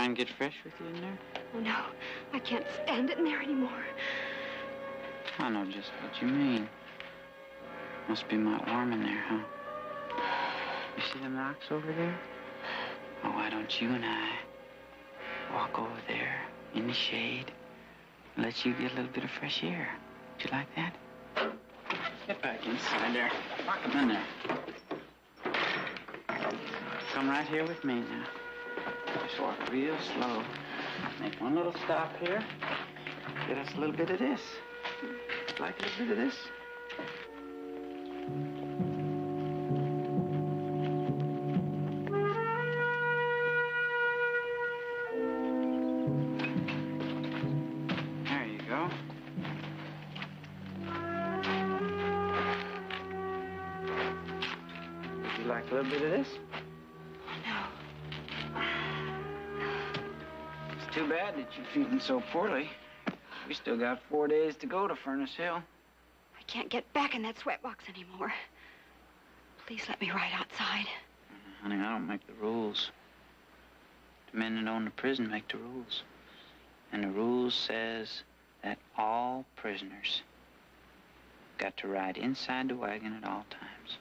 try and get fresh with you in there? Oh, no. I can't stand it in there anymore. I know just what you mean. Must be mighty warm in there, huh? You see them rocks over there? Oh, why don't you and I walk over there in the shade and let you get a little bit of fresh air? Would you like that? Get back inside there. Lock them in there. Come right here with me now. Just walk real slow. Make one little stop here. Get us a little bit of this. Like a little bit of this? There you go. Would you like a little bit of this? It's too bad that you're feeling so poorly. We still got 4 days to go to Furnace Hill. I can't get back in that sweatbox anymore. Please let me ride outside. Honey, I don't make the rules. The men that own the prison make the rules. And the rules says that all prisoners got to ride inside the wagon at all times.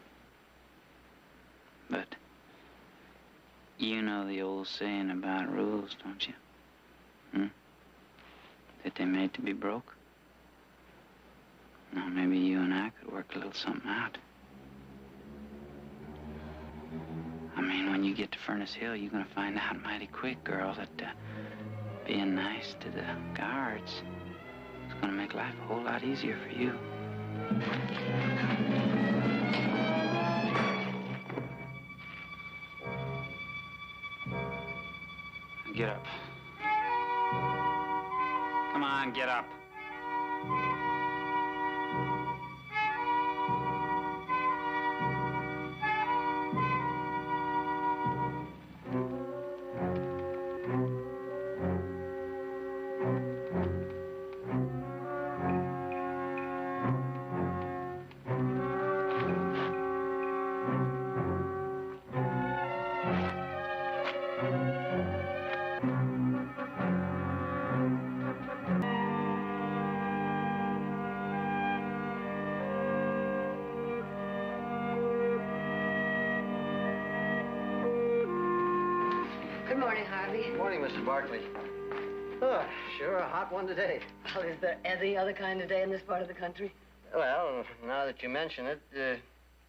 But you know the old saying about rules, don't you? That they're made to be broke? Now, maybe you and I could work a little something out. I mean, when you get to Furnace Hill, you're gonna find out mighty quick, girl, that being nice to the guards is gonna make life a whole lot easier for you. Get up. Come on, get up. Good morning, Harvey. Good morning, Mrs. Barkley. Oh, sure a hot one today. Well, is there any other kind of day in this part of the country? Well, now that you mention it,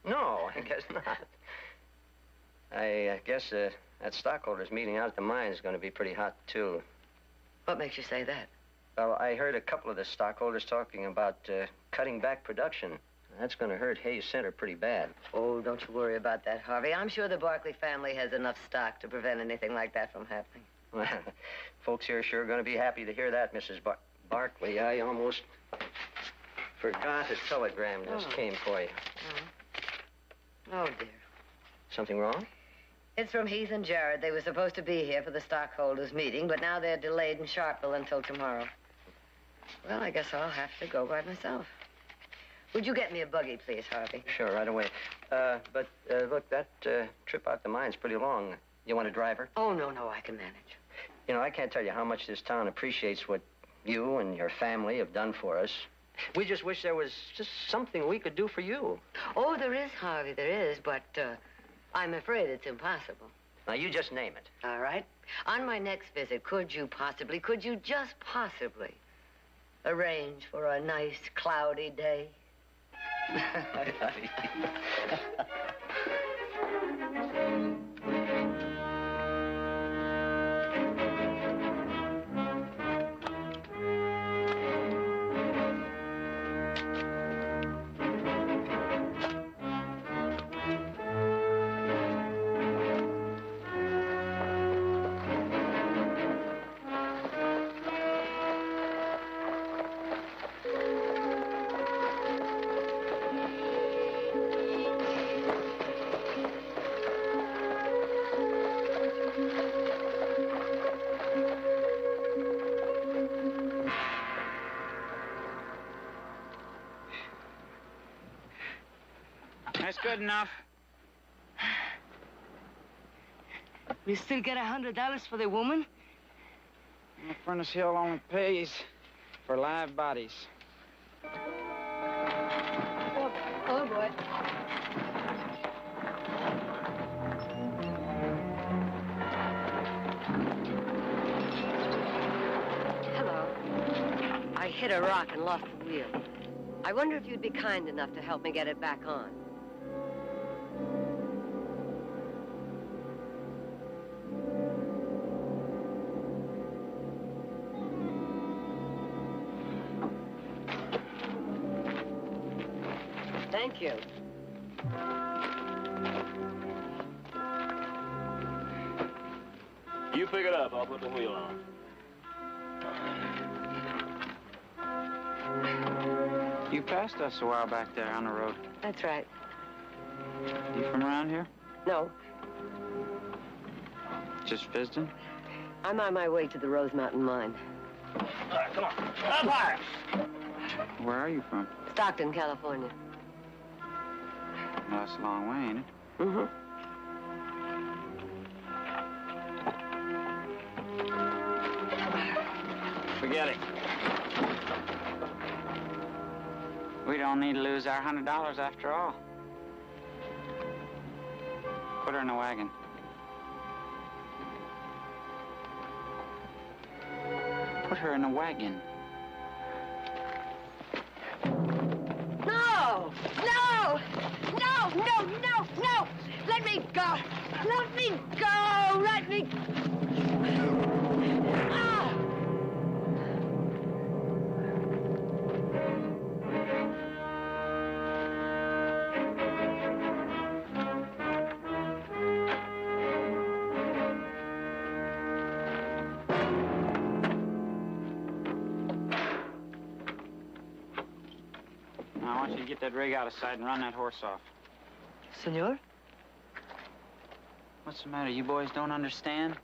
no, I guess not. I guess that stockholders meeting out at the mine is going to be pretty hot, too. What makes you say that? Well, I heard a couple of the stockholders talking about cutting back production. That's going to hurt Hayes Center pretty bad. Oh, don't you worry about that, Harvey. I'm sure the Barkley family has enough stock to prevent anything like that from happening. Well, folks here are sure going to be happy to hear that, Mrs. Barkley. I almost forgot a telegram just came for you. Oh, dear. Something wrong? It's from Heath and Jared. They were supposed to be here for the stockholders' meeting, but now they're delayed in Sharpeville until tomorrow. Well, I guess I'll have to go by myself. Would you get me a buggy, please, Harvey? Sure, right away. But look, that trip out the mine's pretty long. You want a driver? Oh, no, I can manage. You know, I can't tell you how much this town appreciates what you and your family have done for us. We just wish there was just something we could do for you. Oh, there is, Harvey, there is, but I'm afraid it's impossible. Now, you just name it. All right. On my next visit, could you just possibly arrange for a nice, cloudy day? That's good enough. We still get $100 for the woman? The Furnace Hill only pays for live bodies. Oh, boy. Hello. I hit a rock and lost the wheel. I wonder if you'd be kind enough to help me get it back on. Thank you. You pick it up. I'll put the wheel on. You passed us a while back there on the road. That's right. You from around here? No, Just visiting? I'm on my way to the Rose Mountain Mine. All right, come on. Up higher. Where are you from? Stockton, California. Well, that's a long way, ain't it? Mm-hmm. Forget it. We don't need to lose our $100 after all. Put her in the wagon. Put her in the wagon. No! No! No! No! No! No! Let me go! Let me go! Let me... Ah! Now, I want you to get that rig out of sight and run that horse off. Senor? What's the matter? You boys don't understand?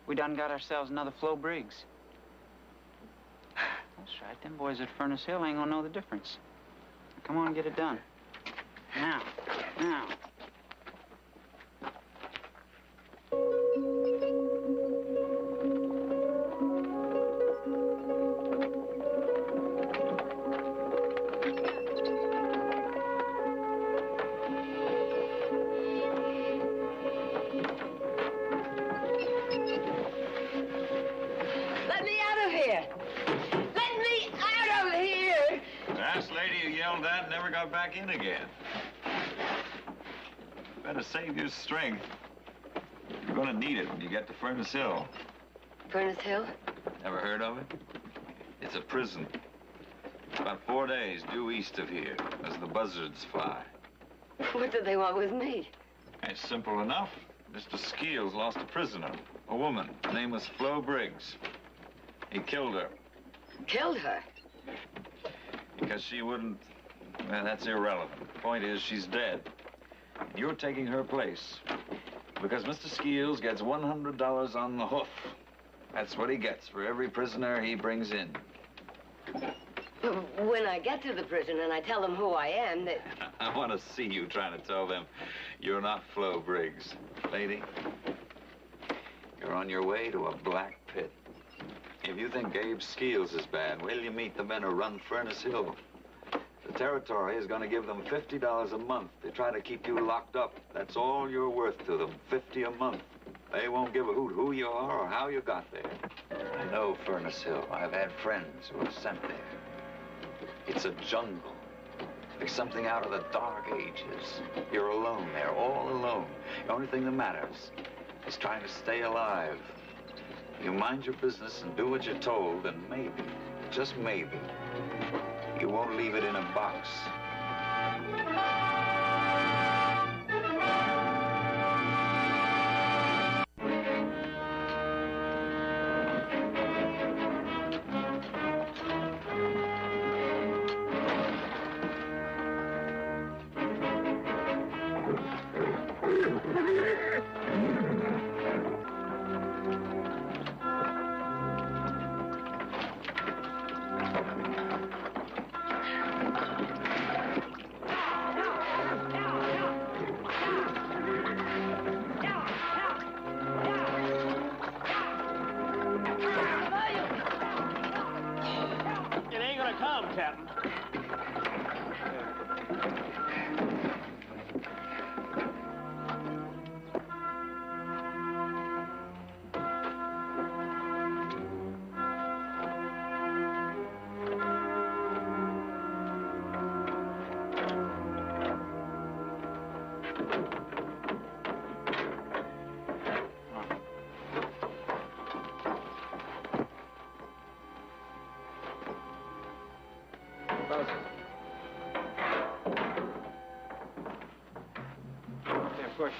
We done got ourselves another Flo Briggs. That's right. Them boys at Furnace Hill ain't gonna know the difference. Now, come on and get it done. Now. Now. Let me out of here! Let me out of here! Last lady you yelled at never got back in again. Better save your strength. You're gonna need it when you get to Furnace Hill. Furnace Hill? Never heard of it? It's a prison. About 4 days due east of here, as the buzzards fly. What do they want with me? It's simple enough. Mr. Skeels lost a prisoner, a woman. Her name was Flo Briggs. He killed her Killed her? because she wouldn't... Well, that's irrelevant. The point is, she's dead. You're taking her place because Mr. Skeels gets $100 on the hoof. That's what he gets for every prisoner he brings in. When I get to the prison and I tell them who I am, they... I want to see you trying to tell them you're not Flo Briggs. Lady, you're on your way to a black pit. If you think Gabe Skeels is bad, wait till you meet the men who run Furnace Hill. The territory is going to give them $50 a month. They try to keep you locked up. That's all you're worth to them, $50 a month. They won't give a hoot who you are or how you got there. I know Furnace Hill. I've had friends who were sent there. It's a jungle. Like something out of the Dark Ages. You're alone there, all alone. The only thing that matters is trying to stay alive. You mind your business and do what you're told, and maybe, just maybe, you won't leave it in a box. Captain. Push.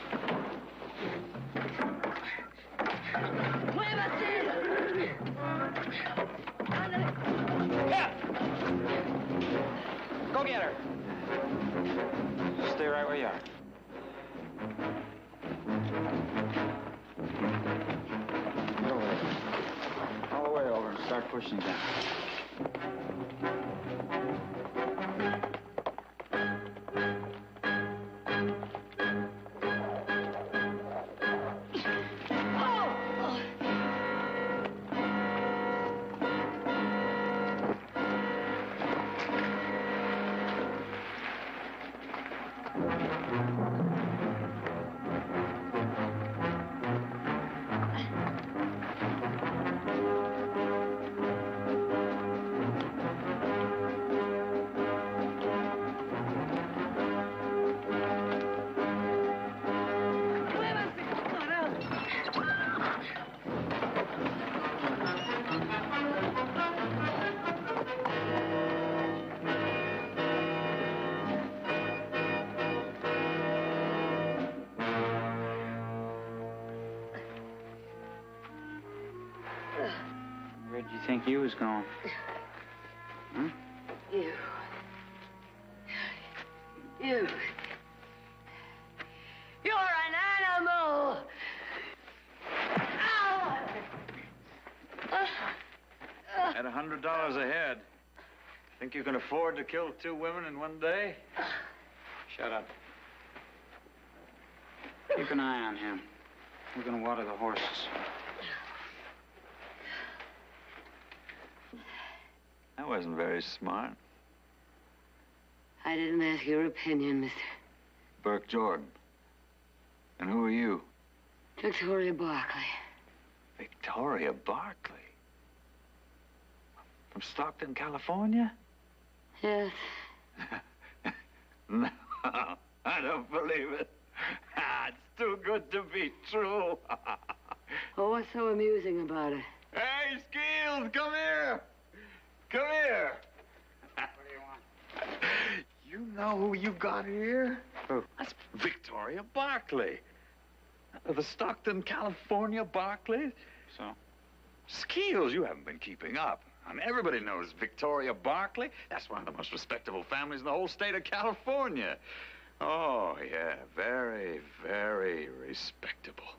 Yeah. Go get her. Stay right where you are. All the way over and start pushing down. Where'd you think you was going? Hmm? You. You're an animal! At $100 a head, think you can afford to kill 2 women in one day? Shut up. Keep an eye on him. We're gonna water the horses. That wasn't very smart. I didn't ask your opinion, Mr. Burke Jordan. And who are you? Victoria Barkley. Victoria Barkley? From Stockton, California? Yes. No, I don't believe it. It's too good to be true. Oh, what's so amusing about it? Hey, Skeels, come here. Come here. What do you want? You know who you got here? Who? That's Victoria Barkley. The Stockton, California Barkley. So? Skeels, you haven't been keeping up. I mean, everybody knows Victoria Barkley. That's one of the most respectable families in the whole state of California. Oh, yeah, very, very respectable.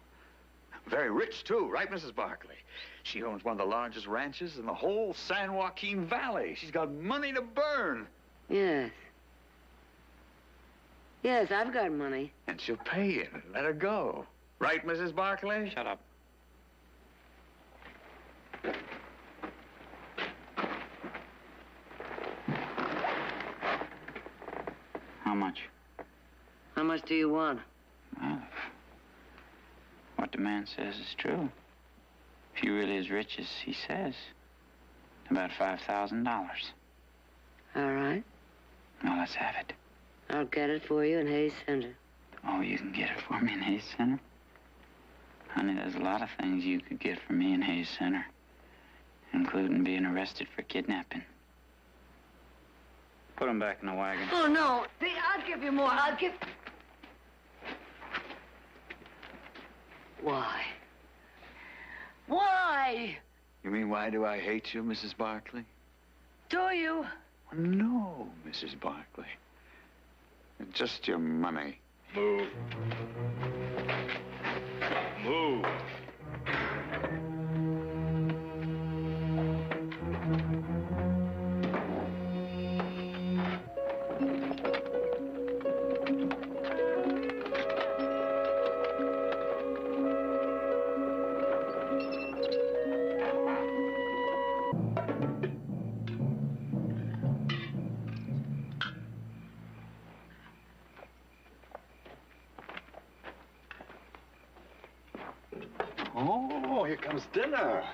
Very rich, too, right, Mrs. Barkley? She owns one of the largest ranches in the whole San Joaquin Valley. She's got money to burn. Yes. Yes, I've got money. And she'll pay you and let her go. Right, Mrs. Barkley? Shut up. How much? How much do you want? Well, what the man says is true. If you're really as rich as he says, about $5,000. All right. Well, let's have it. I'll get it for you in Hayes Center. Oh, you can get it for me in Hayes Center? Honey, there's a lot of things you could get for me in Hayes Center, including being arrested for kidnapping. Put him back in the wagon. Oh, no. I'll give you more. I'll give... Why? Why? You mean, why do I hate you, Mrs. Barkley? Do you? No, Mrs. Barkley. Just your money. Move. Move. comes dinner.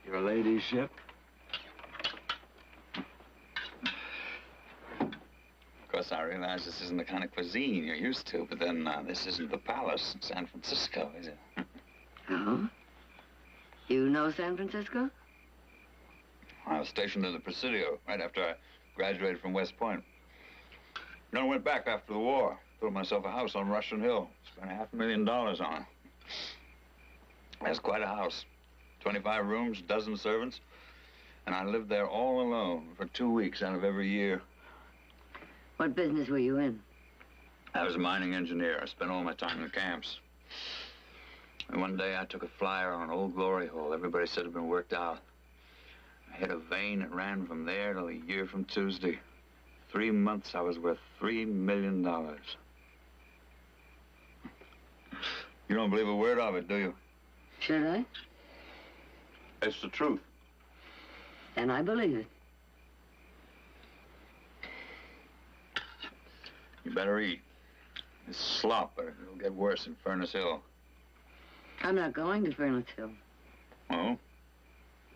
Your ladyship? Of course, I realize this isn't the kind of cuisine you're used to, but then this isn't the palace in San Francisco, is it? Oh? You know San Francisco? I was stationed in the Presidio right after I graduated from West Point. Then I went back after the war. Built myself a house on Russian Hill. Spent $500,000 on it. That's quite a house. 25 rooms, a dozen servants. And I lived there all alone for 2 weeks out of every year. What business were you in? I was a mining engineer. I spent all my time in the camps. And one day I took a flyer on an old glory hole. Everybody said it had been worked out. I hit a vein that ran from there till a year from Tuesday. 3 months I was worth $3 million. You don't believe a word of it, do you? Should I? It's the truth. And I believe it. You better eat. It's slop, but it'll get worse in Furnace Hill. I'm not going to Furnace Hill. Oh?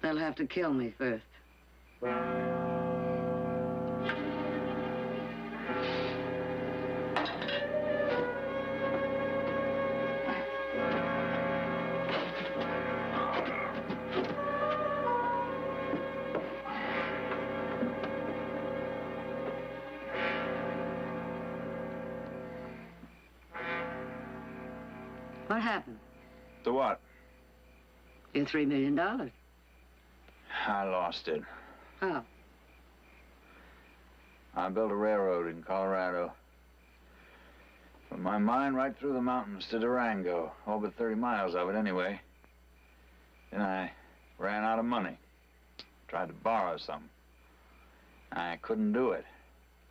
They'll have to kill me first. What happened? To what? Your $3 million. I lost it. How? I built a railroad in Colorado. From my mine right through the mountains to Durango. All but 30 miles of it anyway. Then I ran out of money. Tried to borrow some. I couldn't do it.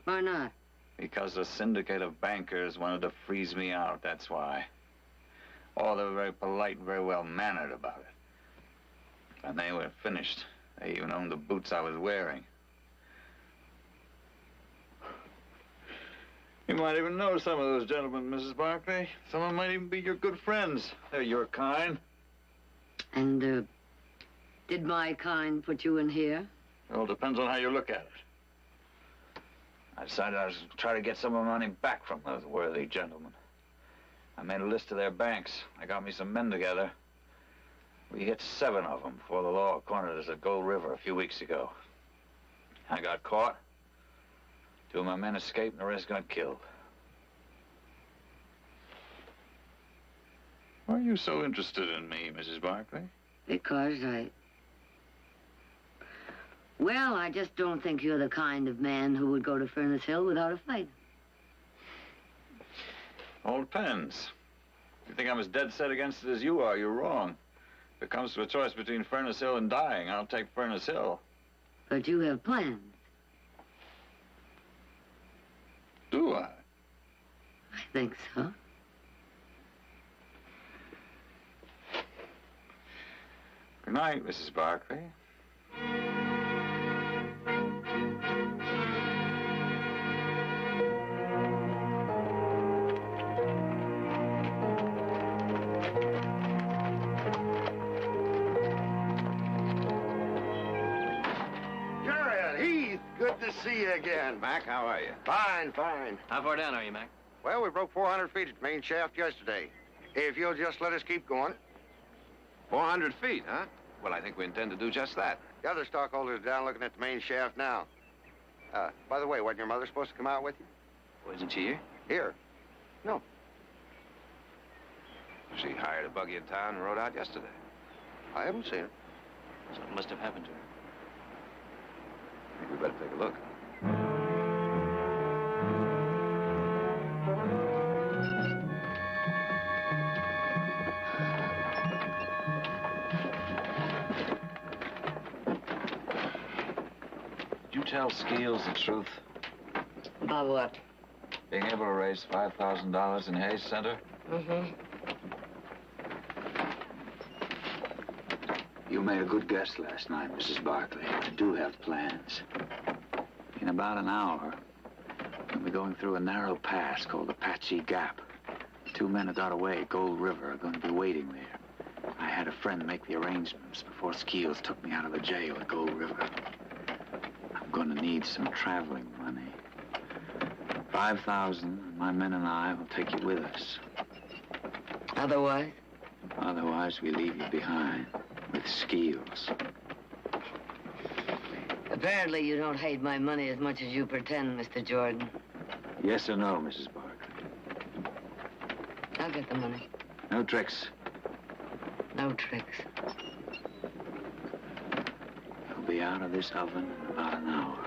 Why not? Because the syndicate of bankers wanted to freeze me out, that's why. Oh, they were very polite and very well-mannered about it. And they were finished. They even owned the boots I was wearing. You might even know some of those gentlemen, Mrs. Barclay. Some of them might even be your good friends. They're your kind. And, did my kind put you in here? Well, it depends on how you look at it. I decided I was going to try to get some of my money back from those worthy gentlemen. I made a list of their banks. I got me some men together. We hit 7 of them before the law cornered us at Gold River a few weeks ago. I got caught. 2 of my men escaped, and the rest got killed. Why are you so interested in me, Mrs. Barclay? Because Well, I just don't think you're the kind of man who would go to Furnace Hill without a fight. All depends. If you think I'm as dead set against it as you are, you're wrong. If it comes to a choice between Furnace Hill and dying, I'll take Furnace Hill. But you have plans. Do I? I think so. Good night, Mrs. Barclay. Good to see you again. Mac, how are you? Fine, fine. How far down are you, Mac? Well, we broke 400 feet at the main shaft yesterday. If you'll just let us keep going. 400 feet, huh? Well, I think we intend to do just that. The other stockholders are down looking at the main shaft now. By the way, wasn't your mother supposed to come out with you? Well, isn't she here? Here? No. She hired a buggy in town and rode out yesterday. I haven't seen her. Something must have happened to her. I think we better take a look. Did you tell Skeels the truth? About what? Being able to raise $5,000 in Hayes Center? Mm-hmm. You You made a good guess last night, Mrs. Barkley. I do have plans. In about an hour, we'll be going through a narrow pass called the Apache Gap. The 2 men who got away at Gold River are going to be waiting there. I had a friend make the arrangements before Skeels took me out of the jail at Gold River. I'm going to need some traveling money. 5,000, and my men and I will take you with us. Otherwise? Otherwise, we leave you behind with Skeels. Apparently, you don't hate my money as much as you pretend, Mr. Jordan. Yes or no, Mrs. Barkley? I'll get the money. No tricks. No tricks. You'll be out of this oven in about an hour.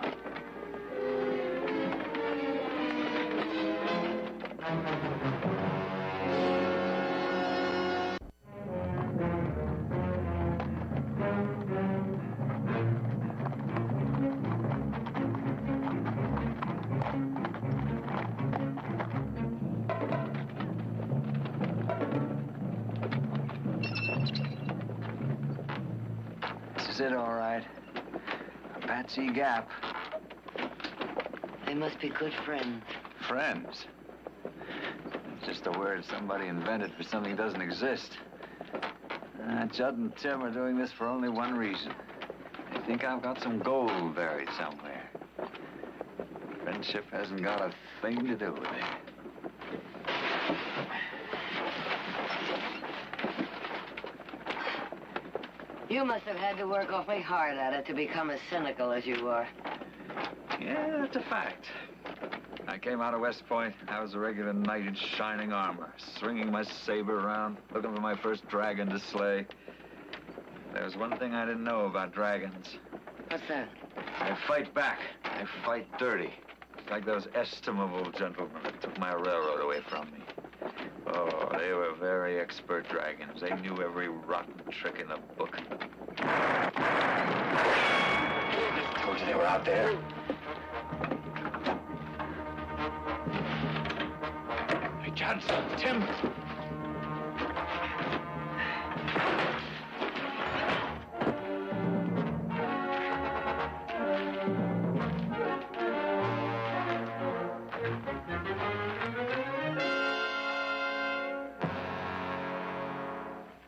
This is it, all right. Apache Gap. They must be good friends. Friends. It's just a word somebody invented for something that doesn't exist. Judd and Tim are doing this for only one reason. They think I've got some gold buried somewhere. Friendship hasn't got a thing to do with it. You must have had to work awfully hard at it to become as cynical as you are. Yeah, that's a fact. I came out of West Point. I was a regular knight in shining armor, swinging my saber around, looking for my first dragon to slay. There was one thing I didn't know about dragons. What's that? I fight back. I fight dirty. Like those estimable gentlemen that took my railroad away from me. Oh, they were very expert dragons. They knew every rotten trick in the book. I told you they were out there. Hey, Johnson, Tim.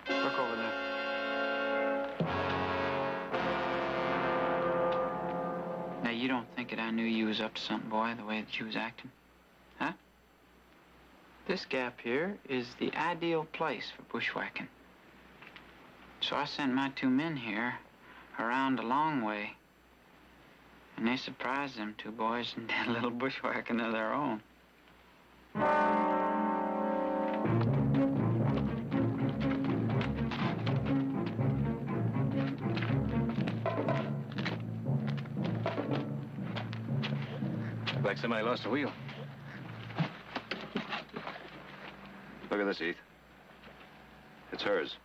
Look over there. Now, you don't think that I knew you was up to something, boy, the way that you was acting? Huh? This gap here is the ideal place for bushwhacking. So I sent my 2 men here around a long way. And they surprised them 2 boys and did a little bushwhacking of their own. Like somebody lost a wheel. Look at this, Heath. It's hers.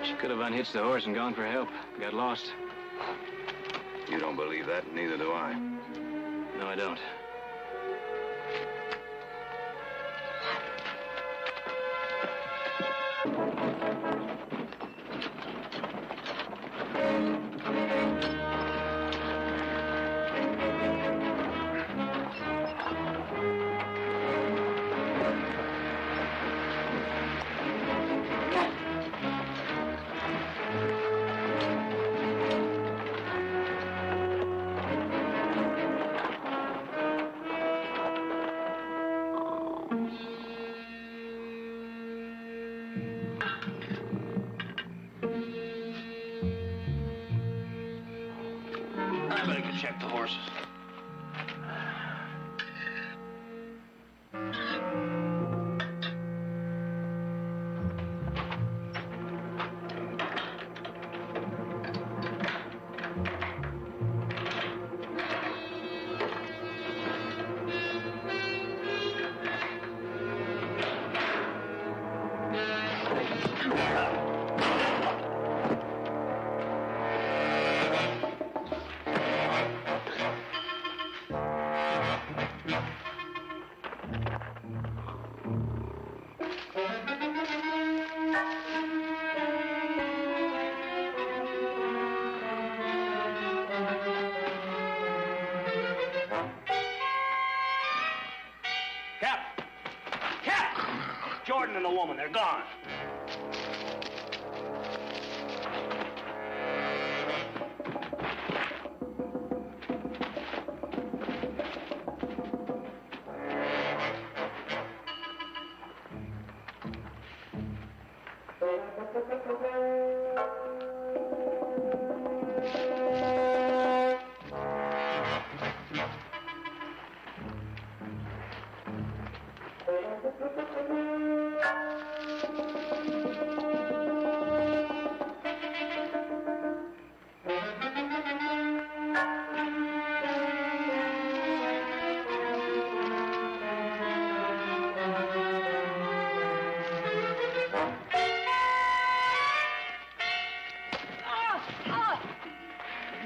She could have unhitched the horse and gone for help. Got lost. You don't believe that, and neither do I. No, I don't. I better go check the horses. the woman. They're gone.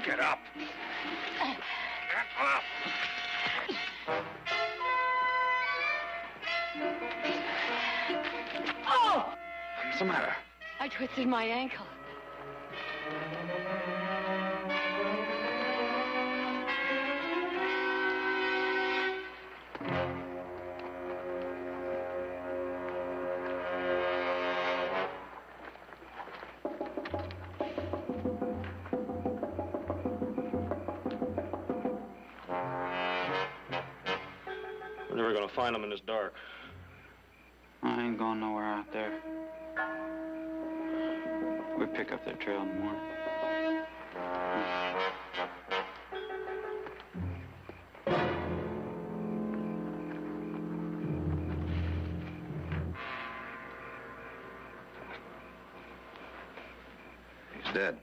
Get up. Get up. Oh! What's the matter? I twisted my ankle. We're never gonna find them in this dark. I ain't going nowhere out there. We pick up that trail in the morning. He's dead.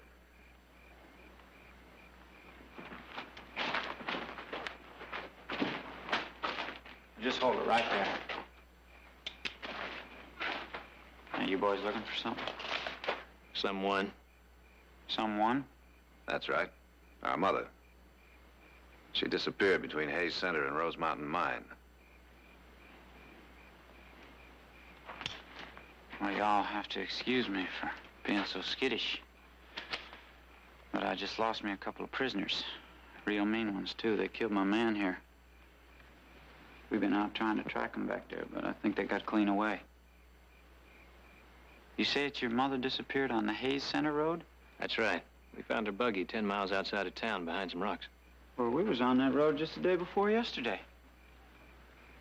Just hold it right there. Now, you boys looking for something? Someone. Someone? That's right. Our mother. She disappeared between Hayes Center and Rose Mountain Mine. Well, y'all have to excuse me for being so skittish. But I just lost me a couple of prisoners. Real mean ones, too. They killed my man here. We've been out trying to track them back there, but I think they got clean away. You say it's your mother disappeared on the Hayes Center Road? That's right. We found her buggy 10 miles outside of town behind some rocks. Well, we was on that road just the day before yesterday.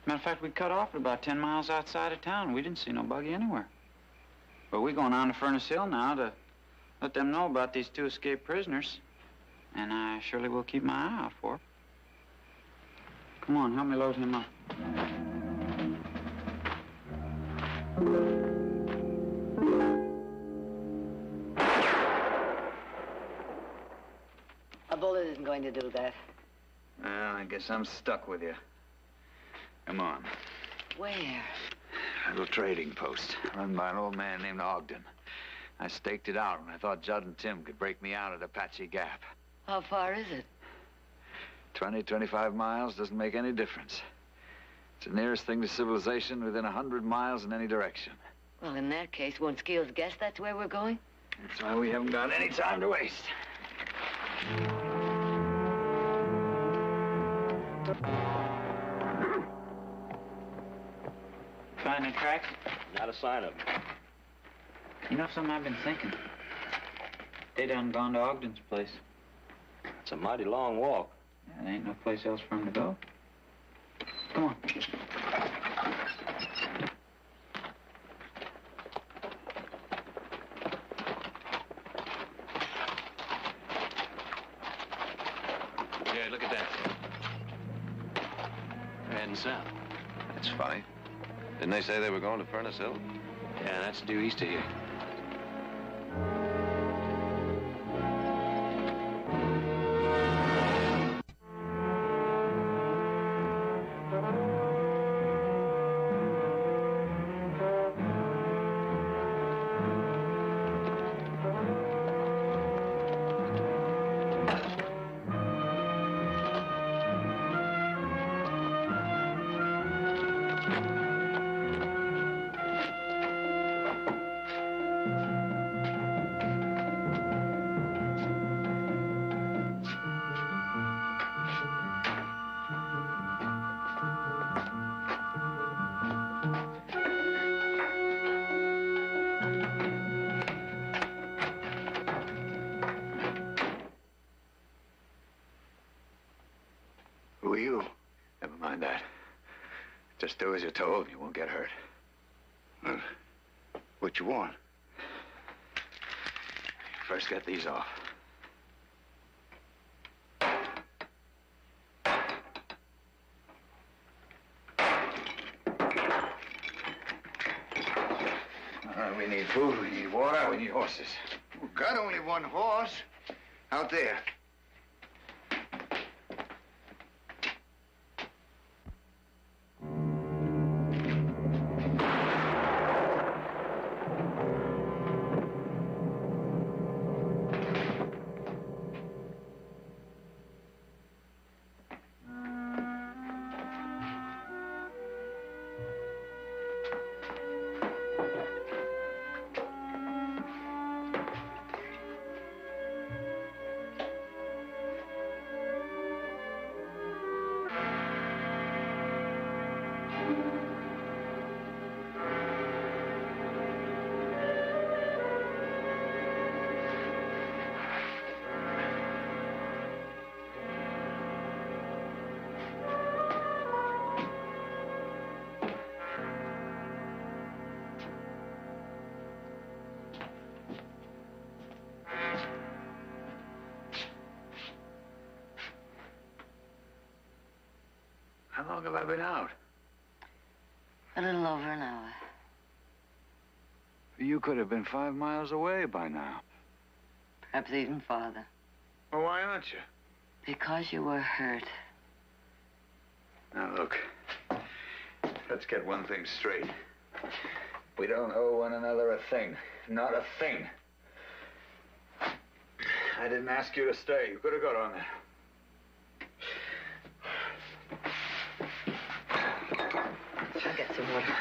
Matter of fact, we cut off at about 10 miles outside of town. We didn't see no buggy anywhere. But we're going on to Furnace Hill now to let them know about these two escaped prisoners. And I surely will keep my eye out for her. Come on, help me load him up. A bullet isn't going to do that. Well, I guess I'm stuck with you. Come on. Where? A little trading post run by an old man named Ogden. I staked it out when I thought Judd and Tim could break me out at Apache Gap. How far is it? 20, 25 miles doesn't make any difference. It's the nearest thing to civilization within 100 miles in any direction. Well, in that case, won't Skeels guess that's where we're going? That's why we haven't got any time to waste. Find the tracks? Not a sign of them. You know something I've been thinking? They done gone to Ogden's place. It's a mighty long walk. Yeah, there ain't no place else for him to go. Come on. Yeah, look at that. They're heading south. That's funny. Didn't they say they were going to Furnace Hill? Yeah, that's due east of here. are you? Never mind that. Just do as you're told and you won't get hurt. Well, what you want? First, get these off. We need food, we need water, we need horses. We've got only one horse. Out there. How long have I been out? A little over an hour. You could have been 5 miles away by now. Perhaps even farther. Well, why aren't you? Because you were hurt. Now, look. Let's get one thing straight. We don't owe one another a thing. Not a thing. I didn't ask you to stay. You could have got on there. I'll get some water.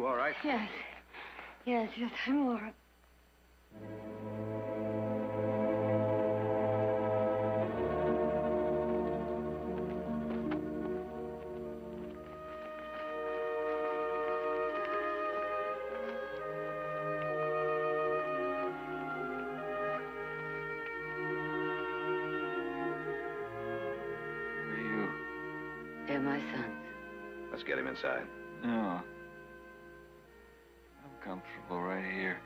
You all right? Yes. Yes, I'm all right. Who are you? They're my sons. Let's get him inside. No. I'm comfortable right here.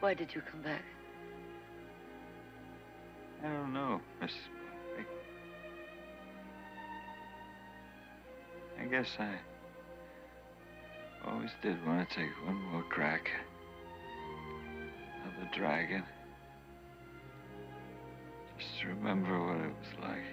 Why did you come back? I don't know, Miss. I guess I always did want to take one more crack of the dragon. Just to remember what it was like.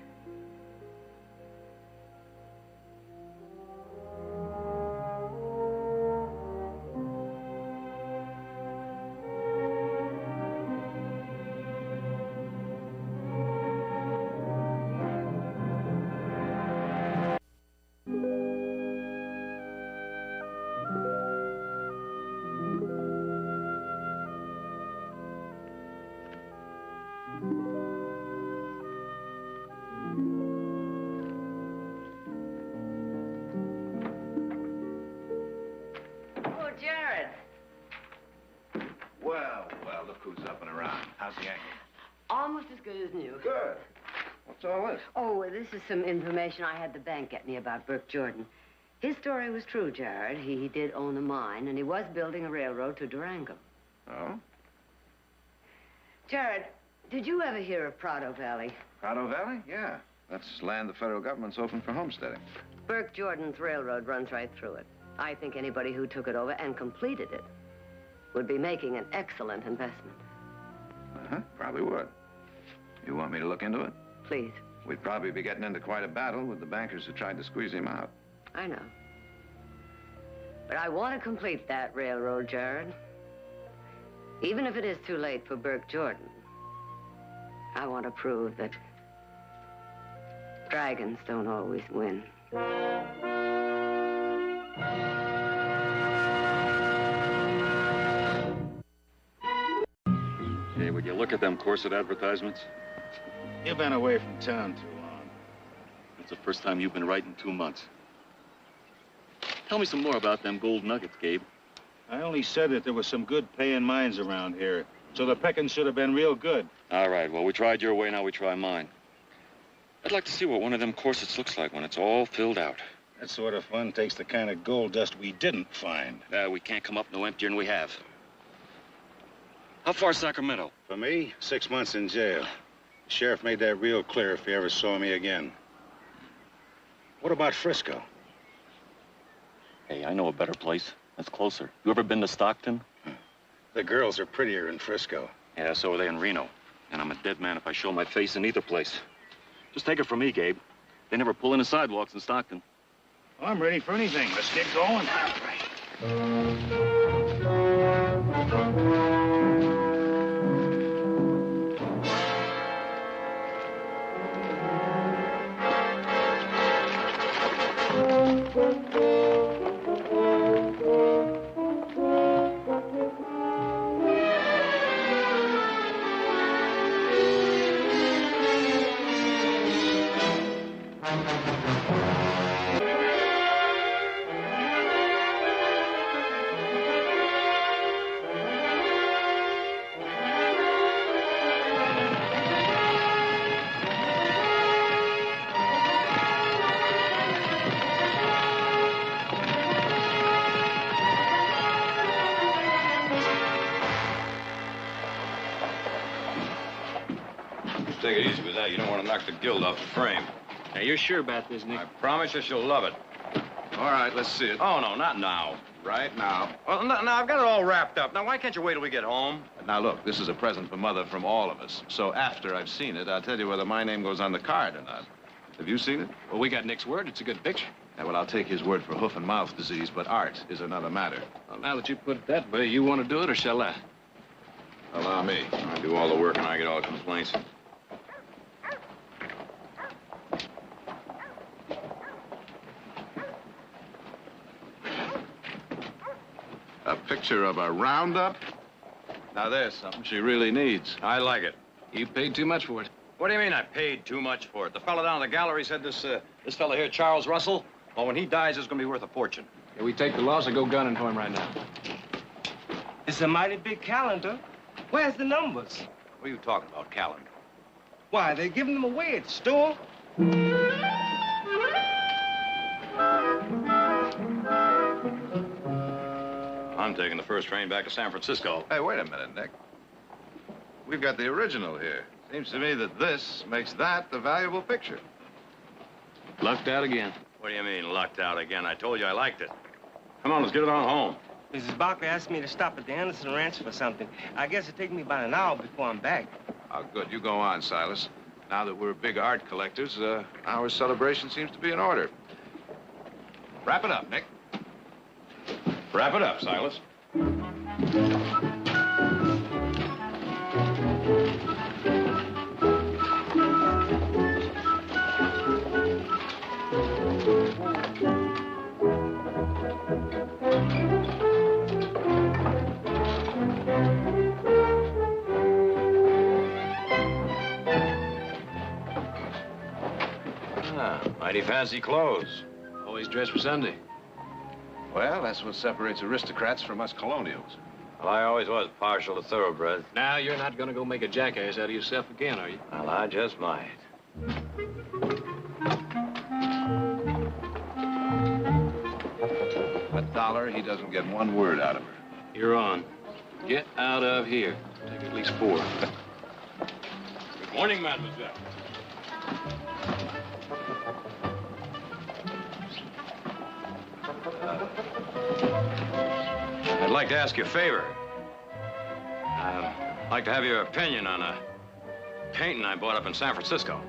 Oh, Jared. Well, look who's up and around. How's the ankle? Almost as good as new. Good. What's all this? Oh, this is some information I had the bank get me about Burke Jordan. His story was true, Jared. He did own a mine, and he was building a railroad to Durango. Oh? Jared, did you ever hear of Prado Valley? Prado Valley? Yeah. That's land the federal government's open for homesteading. Burke Jordan's railroad runs right through it. I think anybody who took it over and completed it would be making an excellent investment. Uh-huh. Probably would. You want me to look into it? Please. We'd probably be getting into quite a battle with the bankers who tried to squeeze him out. I know. But I want to complete that railroad, Jared. Even if it is too late for Burke Jordan, I want to prove that dragons don't always win. Hey, would you look at them corset advertisements? You've been away from town too long. It's the first time you've been right in 2 months. Tell me some more about them gold nuggets, Gabe. I only said that there was some good paying mines around here, so the pecking should have been real good. All right, well, we tried your way, now we try mine. I'd like to see what one of them corsets looks like when it's all filled out. That sort of fun takes the kind of gold dust we didn't find. We can't come up no emptier than we have. How far's Sacramento? For me, 6 months in jail. The sheriff made that real clear if he ever saw me again. What about Frisco? Hey, I know a better place. That's closer. You ever been to Stockton? The girls are prettier in Frisco. Yeah, so are they in Reno. And I'm a dead man if I show my face in either place. Just take it from me, Gabe. They never pull any sidewalks in Stockton. Well, I'm ready for anything. Let's get going. Take it easy with that. You don't want to knock the gild off the frame. Now, you're sure about this, Nick? I promise you she'll love it. All right, let's see it. Oh, no, not now. Right now. Well, no, I've got it all wrapped up. Now, why can't you wait till we get home? Now, look, this is a present for Mother from all of us. So after I've seen it, I'll tell you whether my name goes on the card or not. Have you seen it? Well, we got Nick's word. It's a good picture. Yeah, well, I'll take his word for hoof and mouth disease, but art is another matter. Well, now that you put it that way, you want to do it, or shall I? Allow me. I do all the work and I get all the complaints. picture of a roundup? Now, there's something she really needs. I like it. You paid too much for it. What do you mean I paid too much for it? The fellow down in the gallery said this fellow here, Charles Russell, well, when he dies, it's going to be worth a fortune. Yeah, we take the loss or go gunning for him right now. It's a mighty big calendar. Where's the numbers? What are you talking about, calendar? Why, they're giving them away at the store. I'm taking the first train back to San Francisco. Hey, wait a minute, Nick. We've got the original here. Seems to me that this makes that the valuable picture. Lucked out again. What do you mean, lucked out again? I told you I liked it. Come on, let's get it on home. Mrs. Barkley asked me to stop at the Anderson Ranch for something. I guess it'll take me about an hour before I'm back. Oh, good. You go on, Silas. Now that we're big art collectors, our celebration seems to be in order. Wrap it up, Nick. Wrap it up, Silas. Mighty fancy clothes. Always dressed for Sunday. Well, that's what separates aristocrats from us colonials. Well, I always was partial to thoroughbreds. Now, you're not going to go make a jackass out of yourself again, are you? Well, I just might. $1, he doesn't get one word out of her. You're on. Get out of here. Take at least 4. Good morning, mademoiselle. I'd like to ask you a favor. I'd like to have your opinion on a painting I bought up in San Francisco.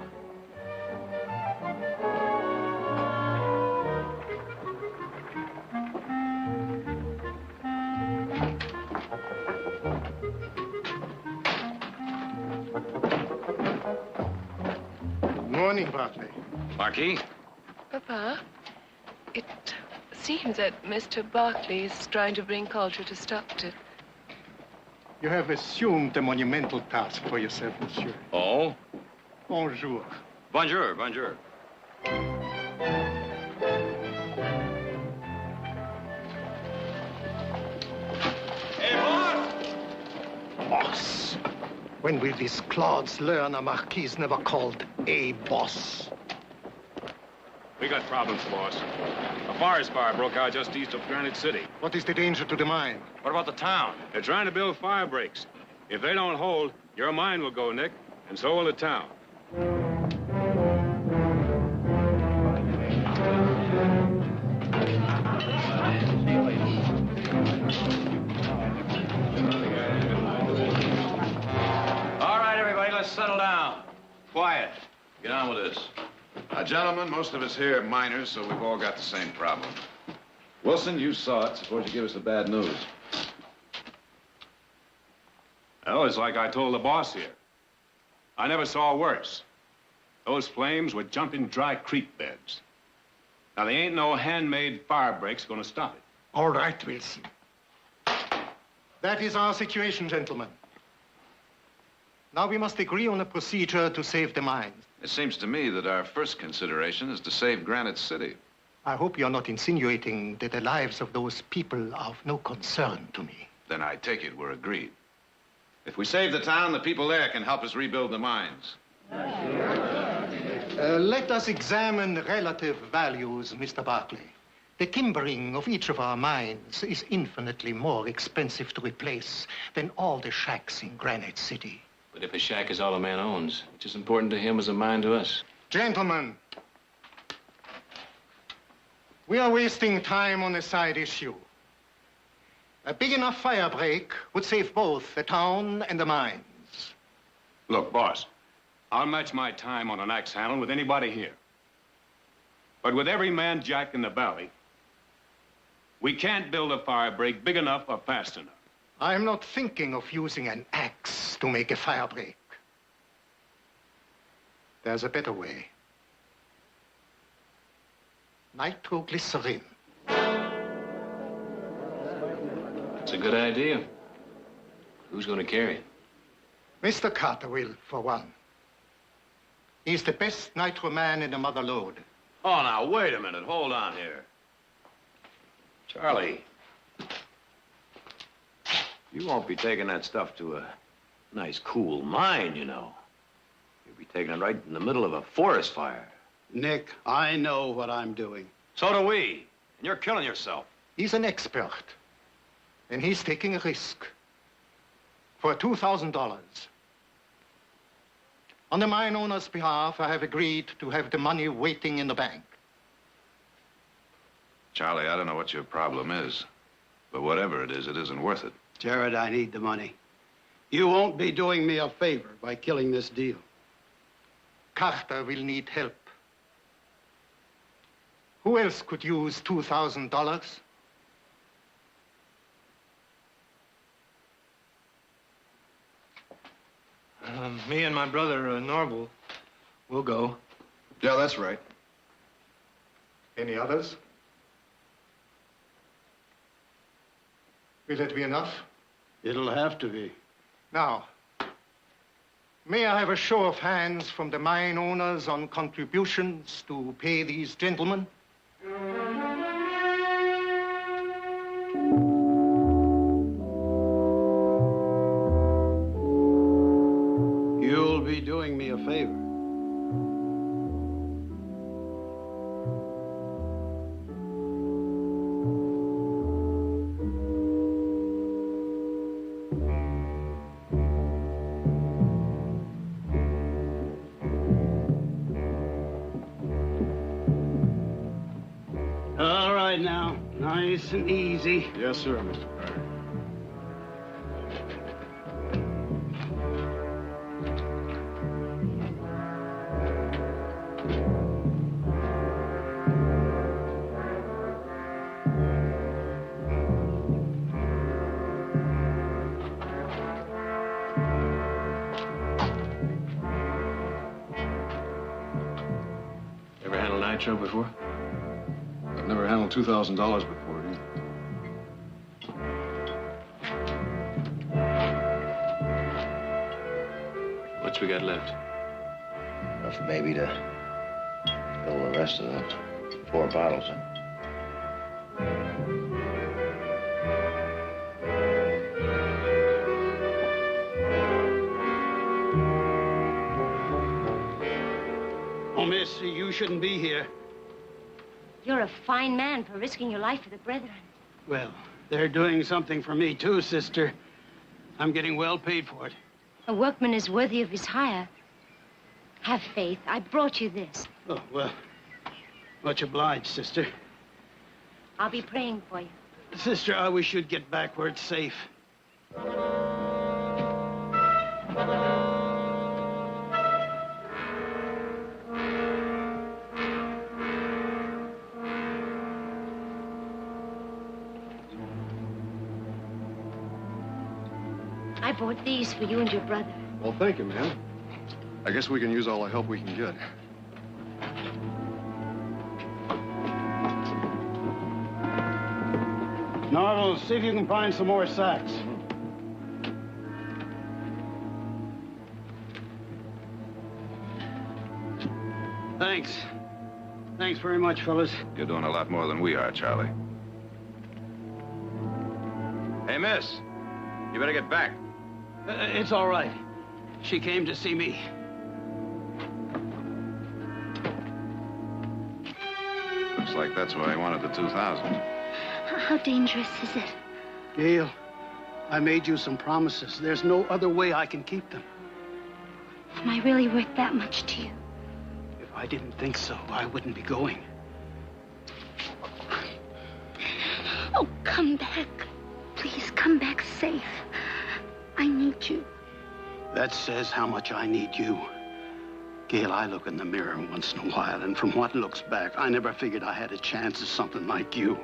Good morning, Barkley. Marquis? Papa, it seems that Mr. Barkley is trying to bring culture to Stockton. You have assumed a monumental task for yourself, monsieur. Oh? Bonjour. Bonjour, bonjour. Hey, boss! Boss. When will these clods learn a marquis never called a boss? We got problems, boss. A forest fire broke out just east of Granite City. What is the danger to the mine? What about the town? They're trying to build fire breaks. If they don't hold, your mine will go, Nick, and so will the town. All right, everybody, let's settle down. Quiet. Get on with this. Gentlemen, most of us here are miners, so we've all got the same problem. Wilson, you saw it. Suppose you give us the bad news. Well, it's like I told the boss here. I never saw worse. Those flames were jumping dry creek beds. Now, there ain't no handmade fire breaks gonna stop it. All right, Wilson. That is our situation, gentlemen. Now we must agree on a procedure to save the mines. It seems to me that our first consideration is to save Granite City. I hope you're not insinuating that the lives of those people are of no concern to me. Then I take it we're agreed. If we save the town, the people there can help us rebuild the mines. Let us examine relative values, Mr. Barkley. The timbering of each of our mines is infinitely more expensive to replace than all the shacks in Granite City. But if a shack is all a man owns, it's as important to him as a mine to us. Gentlemen, we are wasting time on a side issue. A big enough fire break would save both the town and the mines. Look, boss, I'll match my time on an axe handle with anybody here. But with every man jack in the valley, we can't build a fire break big enough or fast enough. I'm not thinking of using an axe to make a fire break. There's a better way. Nitroglycerin. It's a good idea. Who's going to carry it? Mr. Carter will, for one. He's the best nitro man in the mother lode. Oh, now, wait a minute. Hold on here. Charlie. You won't be taking that stuff to a nice, cool mine, you know. You'll be taking it right in the middle of a forest fire. Nick, I know what I'm doing. So do we. And you're killing yourself. He's an expert. And he's taking a risk. For $2,000. On the mine owner's behalf, I have agreed to have the money waiting in the bank. Charlie, I don't know what your problem is, but whatever it isn't worth it. Jared, I need the money. You won't be doing me a favor by killing this deal. Carter will need help. Who else could use $2,000? Me and my brother, Norval, will go. Yeah, that's right. Any others? Will it be enough? It'll have to be. Now, may I have a show of hands from the mine owners on contributions to pay these gentlemen? You'll be doing me a favor. All right now, nice and easy. Yes, sir, Mr. Carter. Ever handled nitro before? I've never handled $2,000 before either. What's we got left? Enough maybe to fill the rest of the 4 bottles, huh? Oh, miss, you shouldn't be here. You're a fine man for risking your life for the brethren. Well, they're doing something for me, too, sister. I'm getting well paid for it. A workman is worthy of his hire. Have faith. I brought you this. Oh, well, much obliged, sister. I'll be praying for you. Sister, I wish you'd get back where it's safe. I bought these for you and your brother. Well, thank you, ma'am. I guess we can use all the help we can get. Norval, see if you can find some more sacks. Thanks. Thanks very much, fellas. You're doing a lot more than we are, Charlie. Hey, miss. You better get back. It's all right. She came to see me. Looks like that's why he wanted the 2,000. How dangerous is it? Gail, I made you some promises. There's no other way I can keep them. Am I really worth that much to you? If I didn't think so, I wouldn't be going. Oh, come back. Please come back safe. I need you. That says how much I need you. Gail, I look in the mirror once in a while, and from what looks back, I never figured I had a chance of something like you.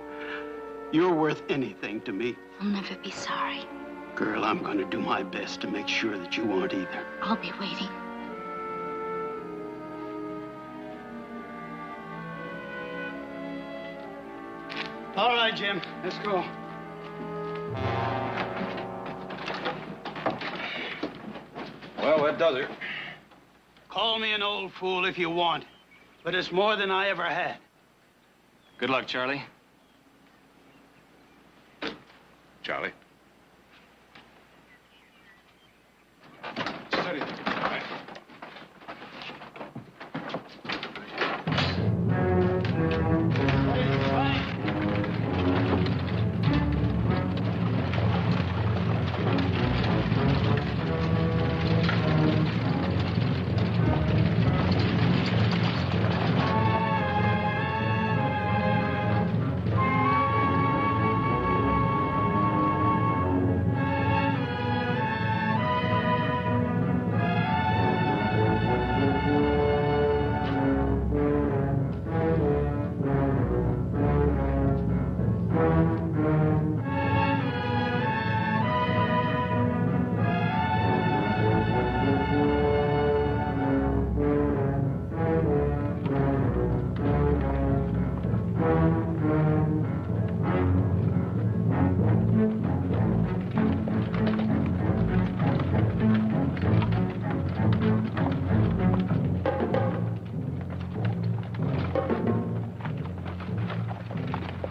You're worth anything to me. I'll never be sorry. Girl, I'm going to do my best to make sure that you aren't either. I'll be waiting. All right, Jim. Let's go. Well, that does it. Call me an old fool if you want, but it's more than I ever had. Good luck, Charlie. Charlie. Steady.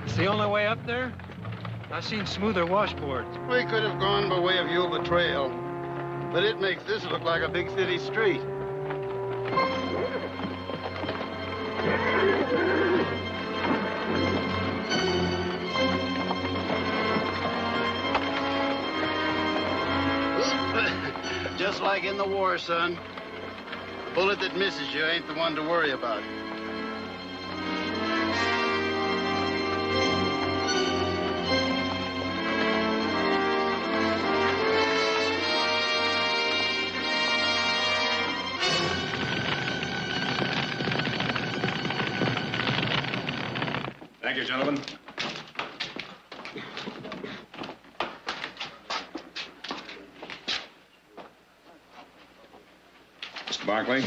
It's the only way up there? I've seen smoother washboards. We could have gone by way of Yuba Trail, but it makes this look like a big city street. Just like in the war, son. The bullet that misses you ain't the one to worry about. Thank you, gentlemen. Mr. Barkley.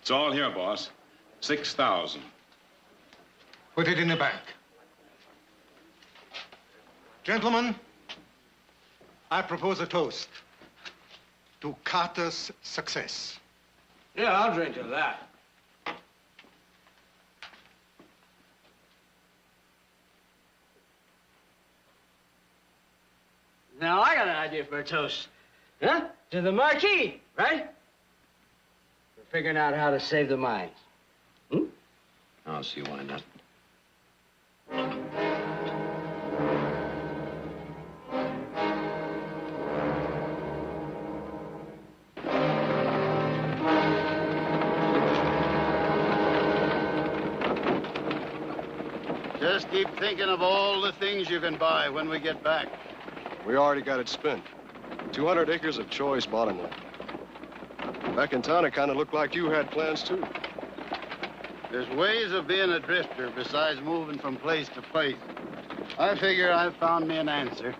It's all here, boss. 6,000. Put it in the bank. Gentlemen, I propose a toast to Carter's success. Yeah, I'll drink to that. Now, I got an idea for a toast. Huh? To the Marquis, right? For figuring out how to save the mines. Hmm? I'll see why not. Just keep thinking of all the things you can buy when we get back. We already got it spent. 200 acres of choice bottomland. Back in town, it kind of looked like you had plans, too. There's ways of being a drifter besides moving from place to place. I figure I've found me an answer.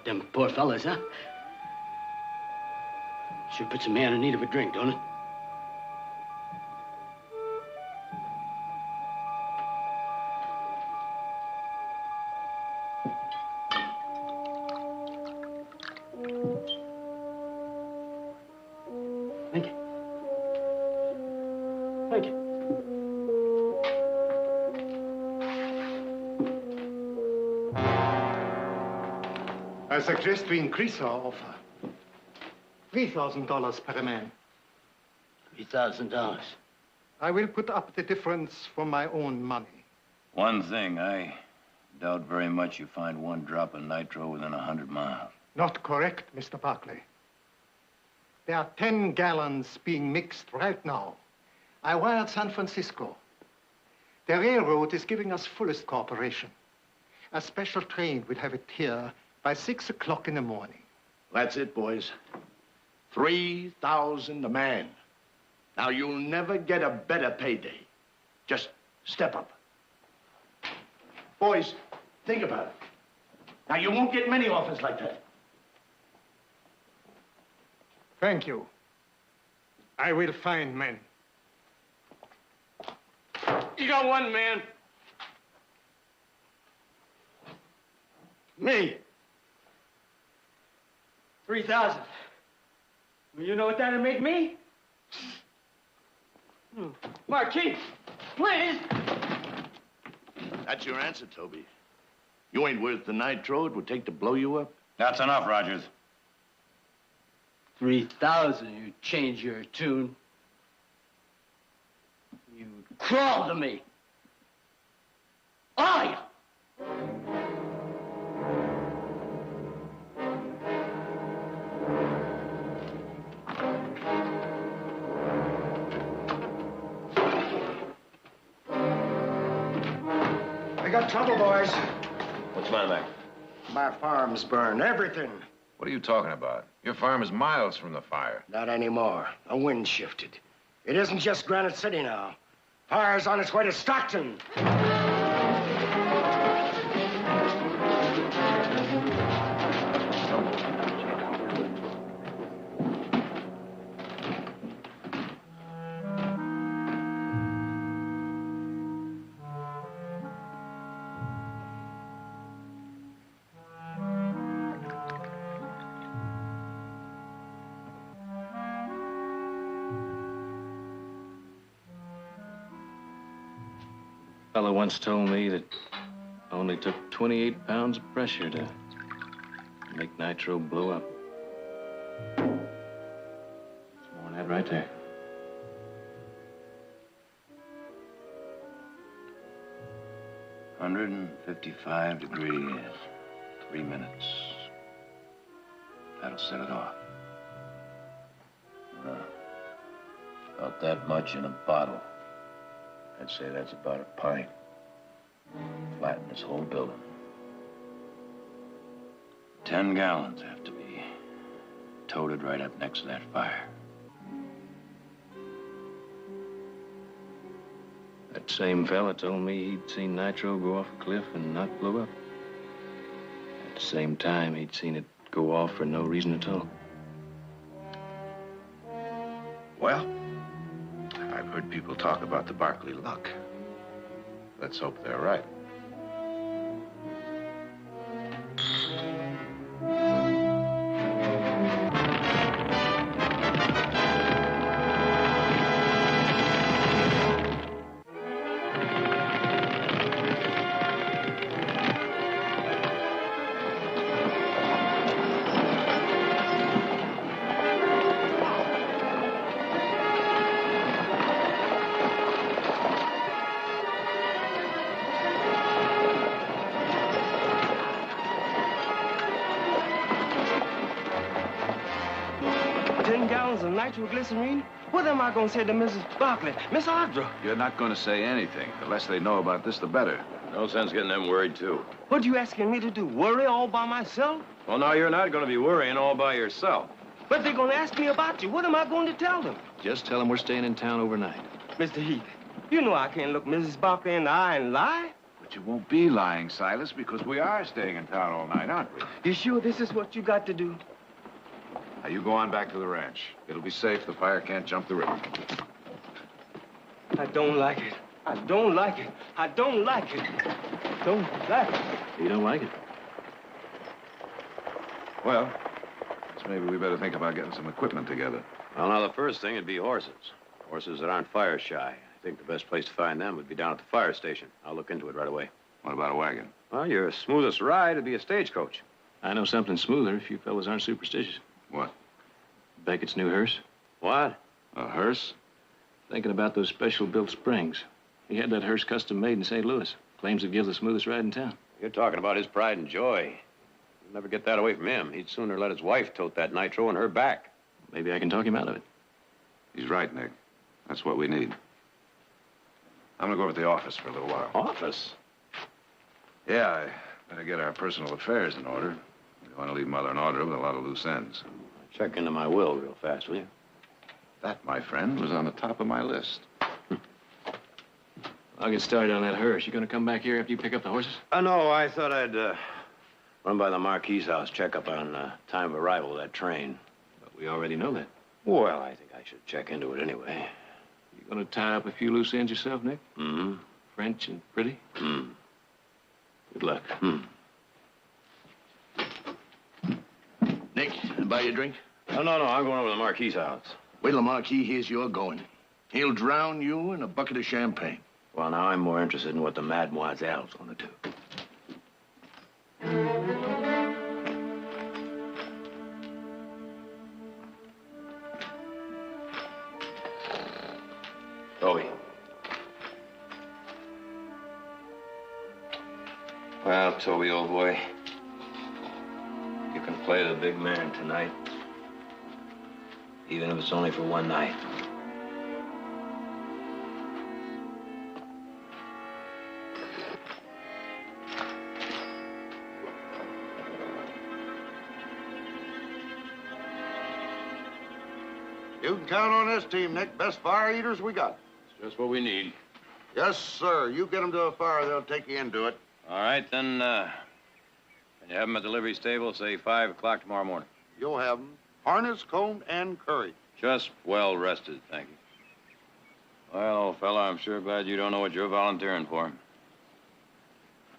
Them poor fellas, huh? Sure puts a man in need of a drink, don't it? Thank you. Thank you. I suggest we increase our offer. $3,000 per man. $3,000. I will put up the difference from my own money. One thing, I doubt very much you find one drop of nitro within 100 miles. Not correct, Mr. Barkley. There are 10 gallons being mixed right now. I wired San Francisco. The railroad is giving us fullest cooperation. A special train will have it here by 6 o'clock in the morning. That's it, boys. 3,000 a man. Now, you'll never get a better payday. Just step up. Boys, think about it. Now, you won't get many offers like that. Thank you. I will find men. You got one man. Me. 3,000. Well, you know what that'd make me? Marquis, please. That's your answer, Toby. You ain't worth the nitro it would take to blow you up. That's enough, Rogers. 3,000, you change your tune. You crawl to me. All of you. I got trouble, boys. What's the matter, Mac? My farm's burned. Everything. What are you talking about? Your farm is miles from the fire. Not anymore. The wind shifted. It isn't just Granite City now. Fire's on its way to Stockton. A fellow once told me that it only took 28 pounds of pressure to make nitro blow up. That's more than that right there. $155 degrees, 3 minutes. That'll set it off. About that much in a bottle. I'd say that's about a pint. Flatten this whole building. 10 gallons have to be toted right up next to that fire. That same fella told me he'd seen nitro go off a cliff and not blow up. At the same time, he'd seen it go off for no reason at all. Well, I've heard people talk about the Barkley luck. Let's hope they're right. Nitroglycerine? What am I going to say to Mrs. Barkley, Miss Audra? You're not going to say anything. The less they know about this, the better. No sense getting them worried, too. What are you asking me to do? Worry all by myself? Well, now, you're not going to be worrying all by yourself. But they're going to ask me about you. What am I going to tell them? Just tell them we're staying in town overnight. Mr. Heath, you know I can't look Mrs. Barkley in the eye and lie. But you won't be lying, Silas, because we are staying in town all night, aren't we? You sure this is what you got to do? Now, you go on back to the ranch. It'll be safe. The fire can't jump the river. I don't like it. I don't like it. I don't like it. Don't like it. You don't like it? Well, guess maybe we better think about getting some equipment together. Well, now, the first thing would be horses. Horses that aren't fire shy. I think the best place to find them would be down at the fire station. I'll look into it right away. What about a wagon? Well, your smoothest ride would be a stagecoach. I know something smoother if you fellas aren't superstitious. What? Beckett's new hearse. What? A hearse? Thinking about those special-built springs. He had that hearse custom-made in St. Louis. Claims it gives the smoothest ride in town. You're talking about his pride and joy. You'll never get that away from him. He'd sooner let his wife tote that nitro on her back. Maybe I can talk him out of it. He's right, Nick. That's what we need. I'm gonna go over to the office for a little while. Office? Yeah, I better get our personal affairs in order. We want to leave Mother in order with a lot of loose ends. Check into my will real fast, will you? That, my friend, was on the top of my list. I'll get started on that hearse. You gonna come back here after you pick up the horses? No, I thought I'd run by the Marquis house, check up on time of arrival of that train. But we already know that. Well, I think I should check into it anyway. You gonna tie up a few loose ends yourself, Nick? Mm-hmm. French and pretty? Mm. Good luck. Nick, buy you a drink? Oh, no, I'm going over to the Marquis house. Wait till the Marquis hears you're going. He'll drown you in a bucket of champagne. Well, now I'm more interested in what the mademoiselle's gonna do. Toby. Well, Toby, old boy, you can play the big man tonight, even if it's only for one night. You can count on this team, Nick. Best fire eaters we got. It's just what we need. Yes, sir. You get them to a fire, they'll take you into it. All right, then, can you have them at the livery stable, say 5 o'clock tomorrow morning? You'll have them harnessed, combed, and curried. Just well rested, thank you. Well, old fella, I'm sure glad you don't know what you're volunteering for.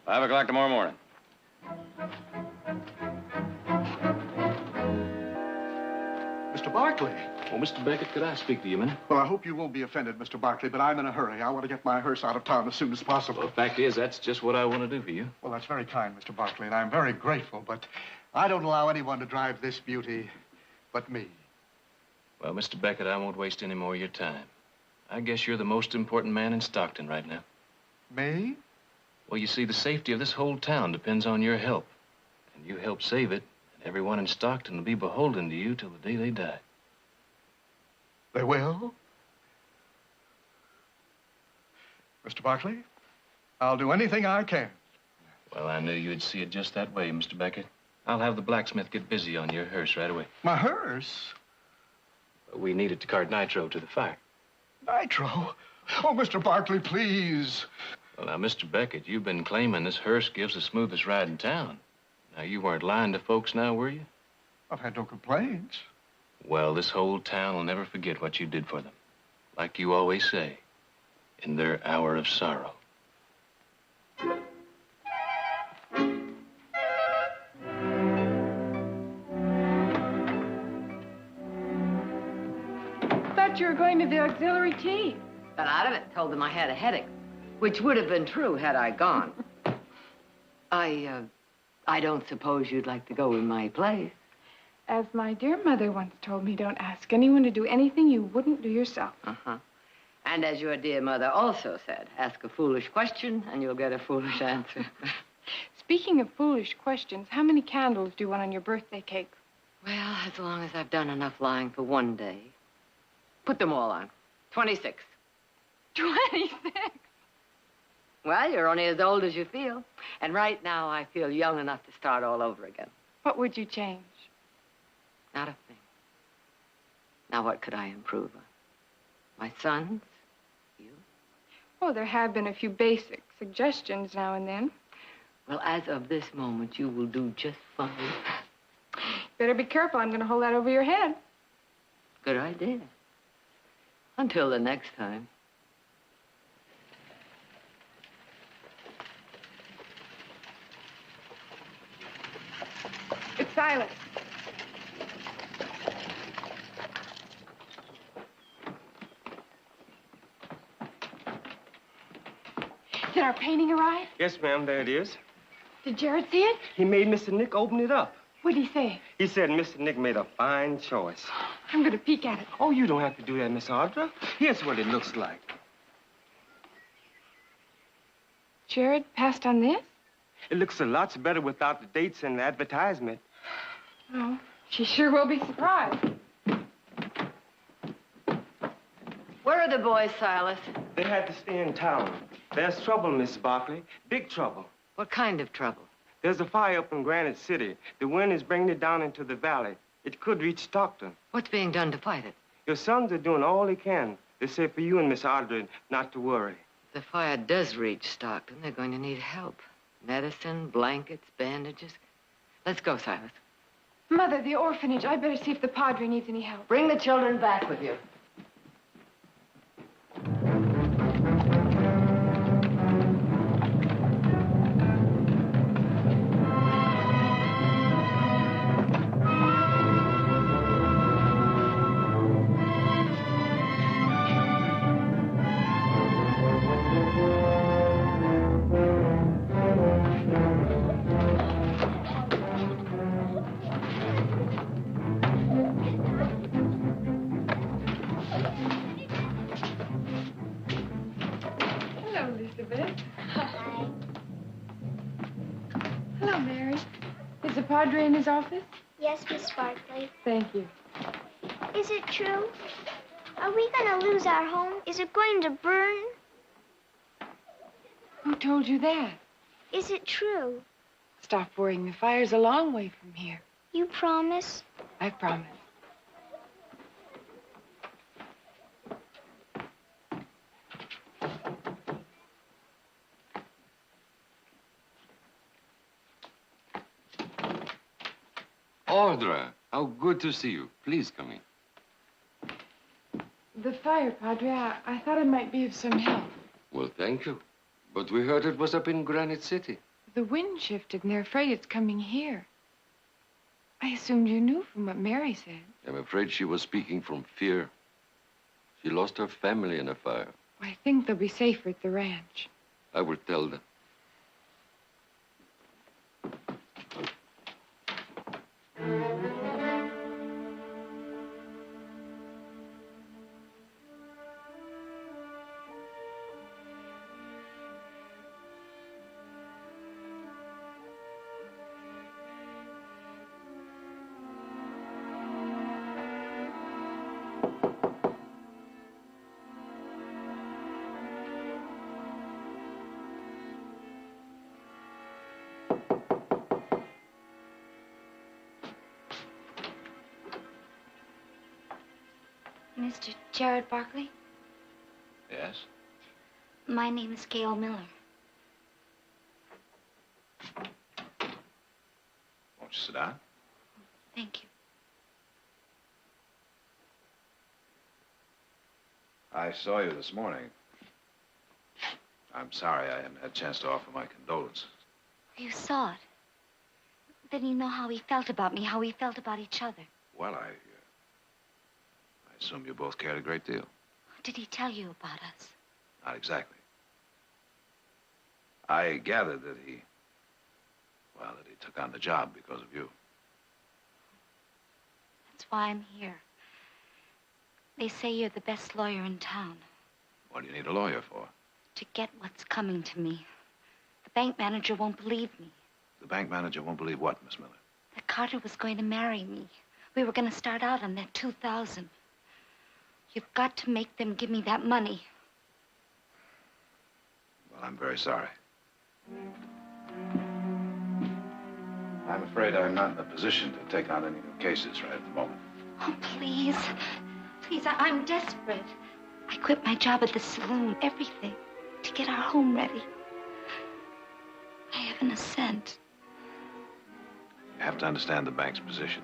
5 o'clock tomorrow morning. Mr. Barkley. Oh, Mr. Beckett, could I speak to you a minute? Well, I hope you won't be offended, Mr. Barkley, but I'm in a hurry. I want to get my hearse out of town as soon as possible. Well, the fact is, that's just what I want to do for you. Well, that's very kind, Mr. Barkley, and I'm very grateful, but I don't allow anyone to drive this beauty but me. Well, Mr. Beckett, I won't waste any more of your time. I guess you're the most important man in Stockton right now. Me? Well, you see, the safety of this whole town depends on your help. And you help save it, and everyone in Stockton will be beholden to you till the day they die. They will? Mr. Barkley, I'll do anything I can. Well, I knew you'd see it just that way, Mr. Beckett. I'll have the blacksmith get busy on your hearse right away. My hearse? We need it to cart nitro to the fire. Nitro? Oh, Mr. Barkley, please. Well, now, Mr. Beckett, you've been claiming this hearse gives the smoothest ride in town. Now, you weren't lying to folks now, were you? I've had no complaints. Well, this whole town will never forget what you did for them. Like you always say, in their hour of sorrow. Thought you were going to the auxiliary tea. Got out of it, told them I had a headache, which would have been true had I gone. I don't suppose you'd like to go in my place. As my dear mother once told me, don't ask anyone to do anything you wouldn't do yourself. Uh-huh. And as your dear mother also said, ask a foolish question and you'll get a foolish answer. Speaking of foolish questions, how many candles do you want on your birthday cake? Well, as long as I've done enough lying for one day. Put them all on. 26. 26? Well, you're only as old as you feel. And right now, I feel young enough to start all over again. What would you change? Not a thing. Now, what could I improve on? My sons? You? Oh, there have been a few basics. suggestions now and then. Well, as of this moment, you will do just fine. Better be careful. I'm going to hold that over your head. Good idea. Until the next time. It's Silas. Did our painting arrive? Yes, ma'am, there it is. Did Jared see it? He made Mr. Nick open it up. What'd he say? He said Mr. Nick made a fine choice. I'm going to peek at it. Oh, you don't have to do that, Miss Audra. Here's what it looks like. Jared passed on this? It looks a lot better without the dates and the advertisement. Oh, she sure will be surprised. Where are the boys, Silas? They had to stay in town. There's trouble, Miss Barkley. Big trouble. What kind of trouble? There's a fire up in Granite City. The wind is bringing it down into the valley. It could reach Stockton. What's being done to fight it? Your sons are doing all they can. They say for you and Miss Audrey not to worry. If the fire does reach Stockton, they're going to need help. Medicine, blankets, bandages. Let's go, Silas. Mother, the orphanage. I better see if the Padre needs any help. Bring the children back with you. Hello, Elizabeth. Hello, Mary. Is the Padre in his office? Yes, Miss Barkley. Thank you. Is it true? Are we going to lose our home? Is it going to burn? Who told you that? Is it true? Stop worrying. The fire's a long way from here. You promise? I promise. Audra, how good to see you. Please come in. The fire, Padre. I thought it might be of some help. Well, thank you. But we heard it was up in Granite City. The wind shifted, and they're afraid it's coming here. I assumed you knew from what Mary said. I'm afraid she was speaking from fear. She lost her family in a fire. I think they'll be safer at the ranch. I will tell them. Mr. Jared Barkley? Yes? My name is Gail Miller. Won't you sit down? Thank you. I saw you this morning. I'm sorry I haven't had a chance to offer my condolences. You saw it. Then you know how he felt about me, how we felt about each other. Well, I assume you both cared a great deal. Did he tell you about us? Not exactly. I gathered that he took on the job because of you. That's why I'm here. They say you're the best lawyer in town. What do you need a lawyer for? To get what's coming to me. The bank manager won't believe me. The bank manager won't believe what, Miss Miller? That Carter was going to marry me. We were going to start out on that $2,000. You've got to make them give me that money. Well, I'm very sorry. I'm afraid I'm not in a position to take on any new cases right at the moment. Oh, please. Please, I'm desperate. I quit my job at the saloon, everything, to get our home ready. given a cent. You have to understand the bank's position.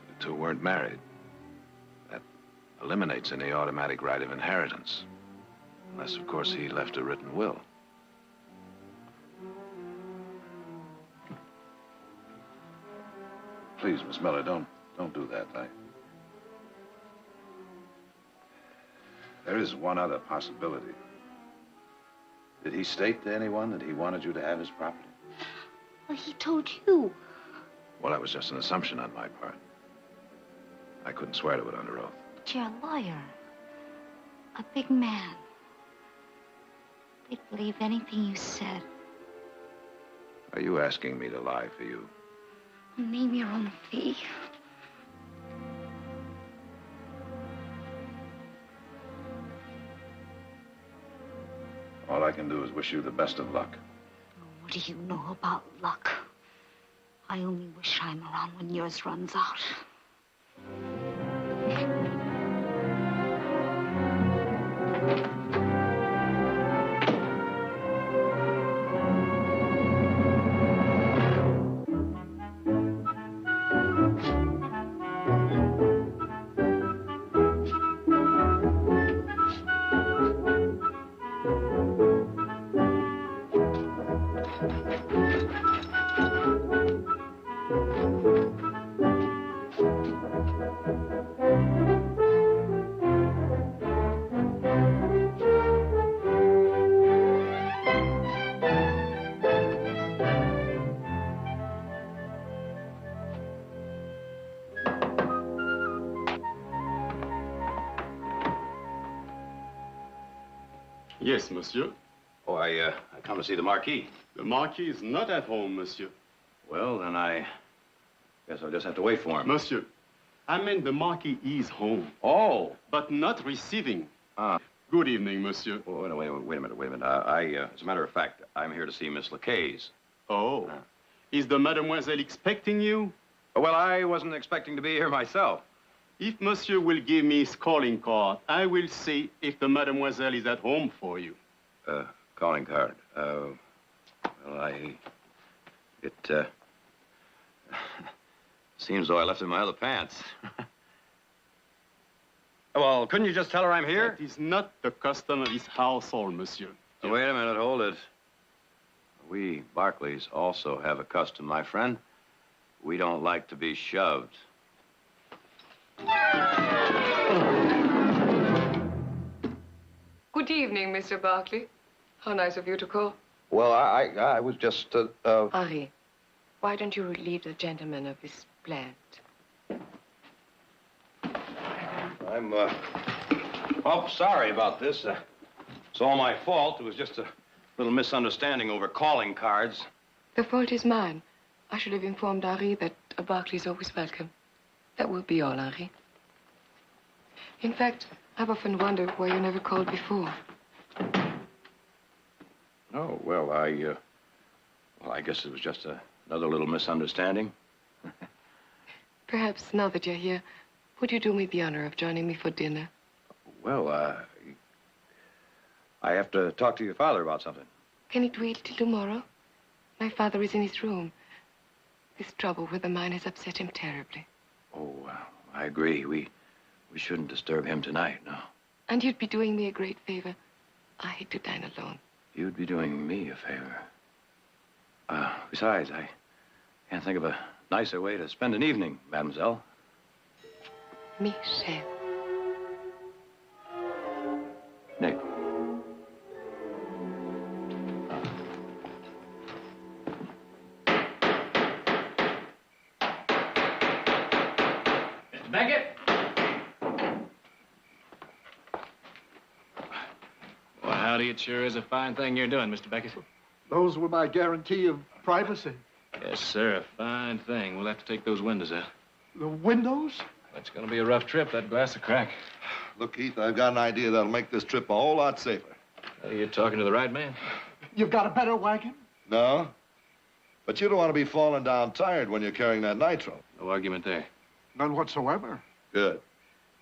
The two weren't married. That eliminates any automatic right of inheritance. Unless, of course, he left a written will. Please, Miss Miller, don't do that. There is one other possibility. Did he state to anyone that he wanted you to have his property? Well, he told you. Well, that was just an assumption on my part. I couldn't swear to it under oath. But you're a lawyer. A big man. They'd believe anything you said. Are you asking me to lie for you? Name your own fee. All I can do is wish you the best of luck. What do you know about luck? I only wish I'm around when yours runs out. Yes, monsieur. Oh, I come to see the Marquis. The Marquis is not at home, monsieur. Well, then I guess I'll just have to wait for him. Monsieur, I meant the Marquis is home. Oh. But not receiving. Ah. Good evening, monsieur. Oh, wait a minute. As a matter of fact, I'm here to see Miss Lacaze. Oh. Is the mademoiselle expecting you? Well, I wasn't expecting to be here myself. If monsieur will give me his calling card, I will see if the mademoiselle is at home for you. Calling card. Well, it seems though I left it in my other pants. Well, couldn't you just tell her I'm here? That is not the custom of his household, monsieur. Oh, wait a minute, hold it. We Barclays also have a custom, my friend. We don't like to be shoved. Good evening, Mr. Barkley. How nice of you to call. Well, I was just, Henri, why don't you relieve the gentleman of his plant? I'm, sorry about this. It's all my fault. It was just a little misunderstanding over calling cards. The fault is mine. I should have informed Henri that a Barkley is always welcome. That will be all, Henri. In fact, I've often wondered why you never called before. Oh, well, I guess it was just another little misunderstanding. Perhaps now that you're here, would you do me the honor of joining me for dinner? Well, I have to talk to your father about something. Can it wait till tomorrow? My father is in his room. This trouble with the mine has upset him terribly. Oh, I agree. We shouldn't disturb him tonight, no. And you'd be doing me a great favor. I hate to dine alone. You'd be doing me a favor. Besides, I can't think of a nicer way to spend an evening, mademoiselle. Michel. Nick. Mr. Beckett? Well, howdy, it sure is a fine thing you're doing, Mr. Beckett. Those were my guarantee of privacy. Yes, sir, a fine thing. We'll have to take those windows out. The windows? That's gonna be a rough trip, that glass will crack. Look, Keith, I've got an idea that'll make this trip a whole lot safer. Well, you're talking to the right man. You've got a better wagon? No? But you don't want to be falling down tired when you're carrying that nitro. No argument there. None whatsoever. Good.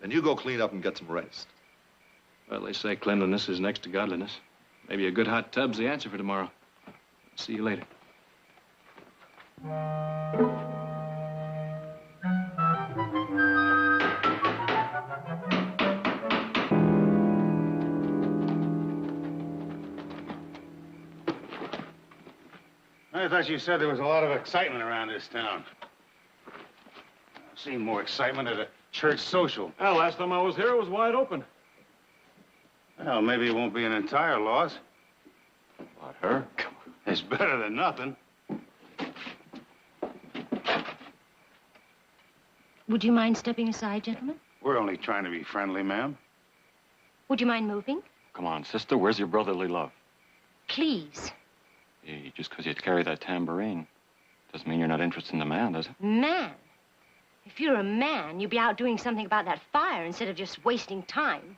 Then you go clean up and get some rest. Well, they say cleanliness is next to godliness. Maybe a good hot tub's the answer for tomorrow. See you later. I thought you said there was a lot of excitement around this town. I've seen more excitement at a church social. Well, last time I was here, it was wide open. Well, maybe it won't be an entire loss. What, her? It's better than nothing. Would you mind stepping aside, gentlemen? We're only trying to be friendly, ma'am. Would you mind moving? Come on, sister, where's your brotherly love? Please. Hey, just because you carry that tambourine doesn't mean you're not interested in the man, does it? Man. If you're a man, you'd be out doing something about that fire instead of just wasting time.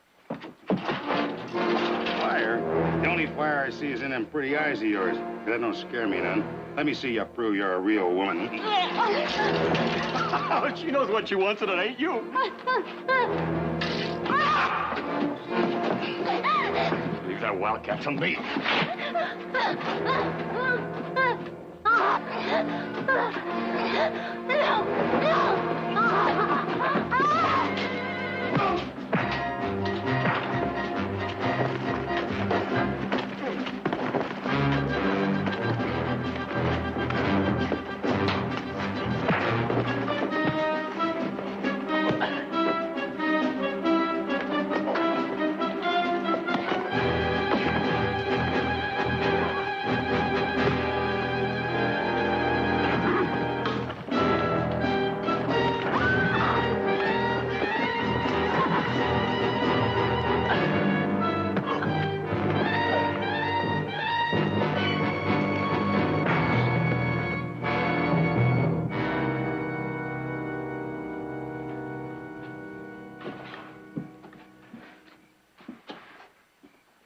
Fire? The only fire I see is in them pretty eyes of yours. That don't scare me none. Let me see you prove you're a real woman. She knows what she wants, and it ain't you. Leave that wildcat to me.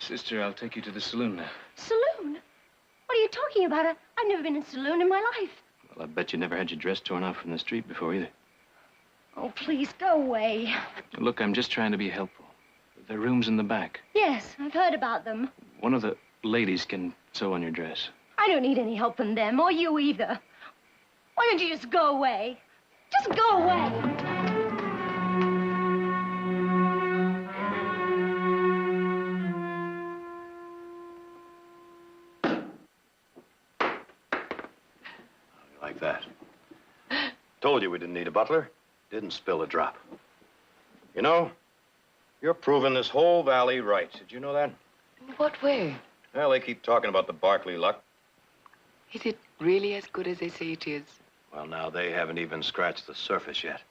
Sister, I'll take you to the saloon now. Saloon? What are you talking about? I've never been in a saloon in my life. Well, I bet you never had your dress torn off from the street before either. Oh, please, go away. Look, I'm just trying to be helpful. There are rooms in the back. Yes, I've heard about them. One of the ladies can sew on your dress. I don't need any help from them, or you either. Why don't you just go away? Just go away. Like that. Told you we didn't need a butler. Didn't spill a drop. You know, you're proving this whole valley right. Did you know that? In what way? Well, they keep talking about the Barkley luck. Is it really as good as they say it is? Well, now, they haven't even scratched the surface yet.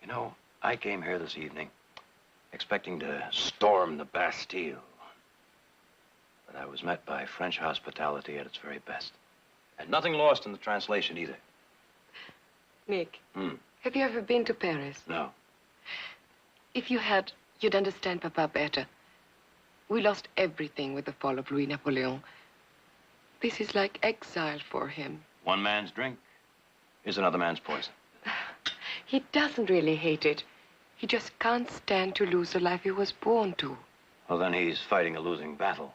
You know, I came here this evening expecting to storm the Bastille. But I was met by French hospitality at its very best. And nothing lost in the translation either. Nick, have you ever been to Paris? No. If you had, you'd understand Papa better. We lost everything with the fall of Louis Napoleon. This is like exile for him. One man's drink is another man's poison. He doesn't really hate it. He just can't stand to lose the life he was born to. Well, then he's fighting a losing battle.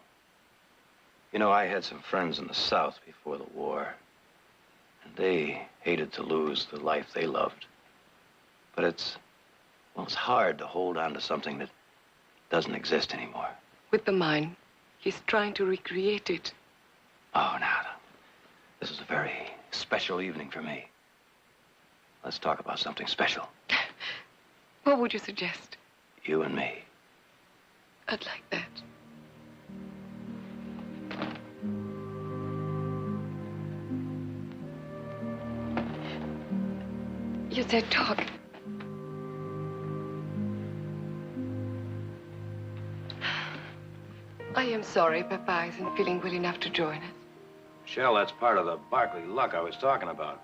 You know, I had some friends in the South before the war. And they hated to lose the life they loved. But it's hard to hold on to something that doesn't exist anymore. With the mine, he's trying to recreate it. Oh, now, this is a very special evening for me. Let's talk about something special. What would you suggest? You and me. I'd like that. You said talk. I am sorry Papa isn't feeling well enough to join us. Shell, that's part of the Barkley luck I was talking about.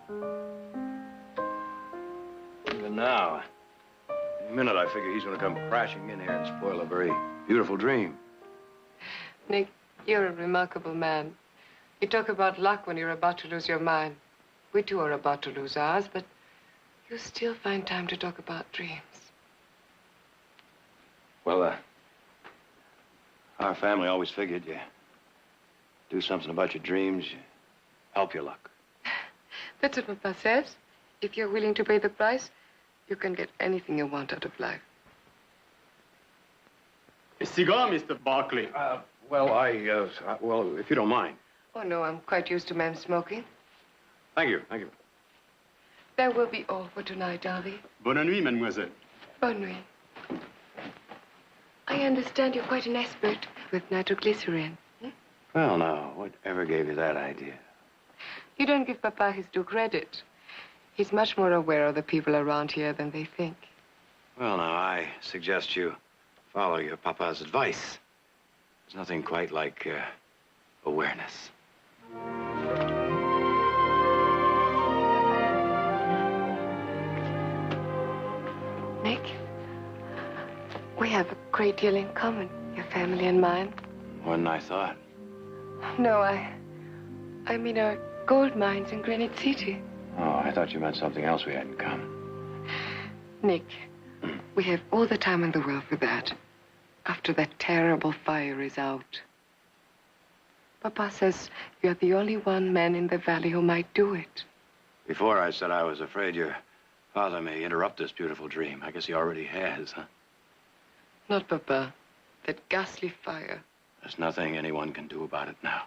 Even now, in a minute, I figure he's going to come crashing in here and spoil a very beautiful dream. Nick, you're a remarkable man. You talk about luck when you're about to lose your mind. We too are about to lose ours, but you still find time to talk about dreams. Well, our family always figured you do something about your dreams, you help your luck. That's what Papa says. If you're willing to pay the price, you can get anything you want out of life. A cigar, Mr. Barkley. Well, if you don't mind. Oh, no, I'm quite used to men smoking. Thank you, thank you. That will be all for tonight, Harvey. Bonne nuit, mademoiselle. Bonne nuit. I understand you're quite an expert with nitroglycerin. Well, now, whatever gave you that idea? You don't give Papa his due credit. He's much more aware of the people around here than they think. Well, now, I suggest you follow your papa's advice. There's nothing quite like awareness. Nick, we have a great deal in common, your family and mine. More than I thought. No, I mean our gold mines in Granite City. Oh, I thought you meant something else we had in common. Nick, we have all the time in the world for that. After that terrible fire is out. Papa says you're the only one man in the valley who might do it. Before I said I was afraid your father may interrupt this beautiful dream. I guess he already has, huh? Not Papa. That ghastly fire. There's nothing anyone can do about it now.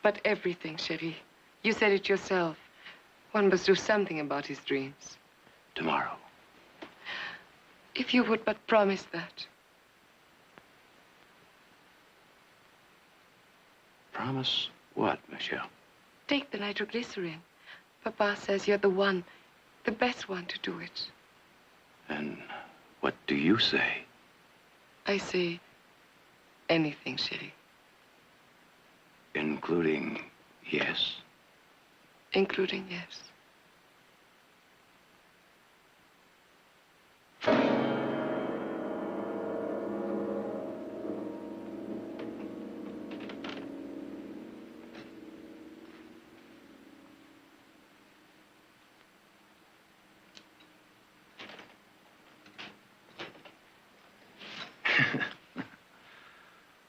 But everything, Chérie. You said it yourself. One must do something about his dreams. Tomorrow. If you would but promise that. Promise what, Michelle? Take the nitroglycerin. Papa says you're the one, the best one to do it. And what do you say? I say anything, Chérie. Including yes? Including yes.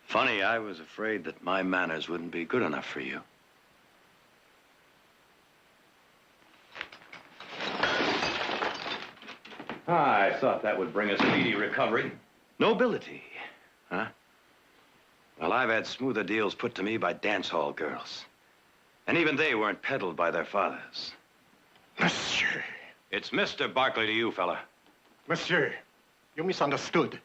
Funny, I was afraid that my manners wouldn't be good enough for you. I thought that would bring a speedy recovery. Nobility, huh? Well, I've had smoother deals put to me by dance hall girls. And even they weren't peddled by their fathers. Monsieur. It's Mr. Barkley to you, fella. Monsieur, you misunderstood.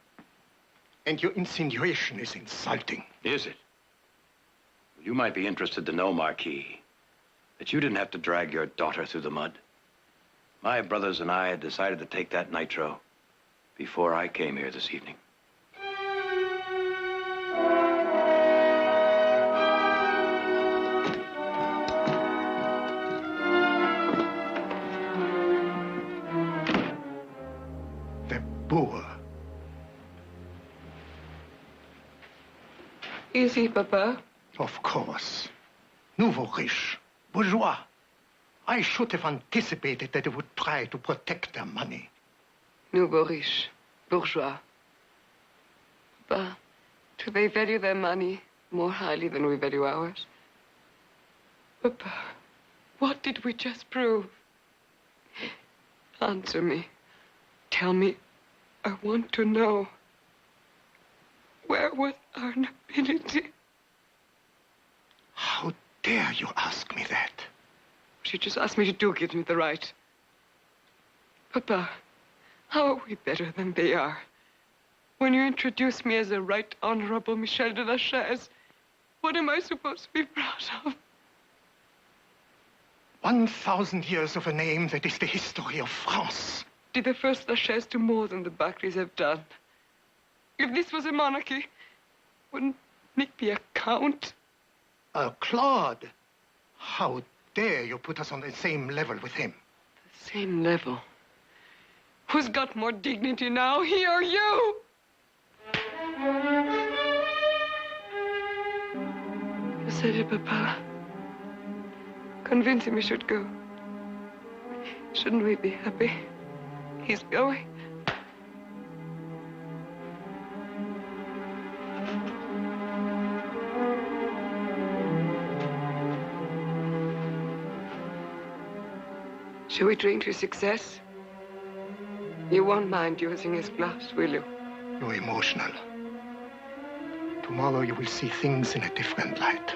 And your insinuation is insulting. Is it? Well, you might be interested to know, Marquis, that you didn't have to drag your daughter through the mud. My brothers and I had decided to take that nitro before I came here this evening. The boor. Is he, Papa? Of course. Nouveau riche. Bourgeois. I should have anticipated that they would try to protect their money. Nouveau riche. Bourgeois. Papa, do they value their money more highly than we value ours? Papa, what did we just prove? Answer me. Tell me. I want to know. Where was our nobility? How dare you ask me that? She just asked me to do give me the right. Papa, how are we better than they are? When you introduce me as the Right Honorable Michel de la Chaise, what am I supposed to be proud of? 1,000 years of a name that is the history of France. Did the first La Chaise do more than the Barclays have done? If this was a monarchy, wouldn't Nick be a count? Claude, how dare you put us on the same level with him? The same level? Who's got more dignity now, he or you? You said it, Papa. Convince him he should go. Shouldn't we be happy? He's going. Shall we drink to success? You won't mind using his glass, will you? You're emotional. Tomorrow you will see things in a different light.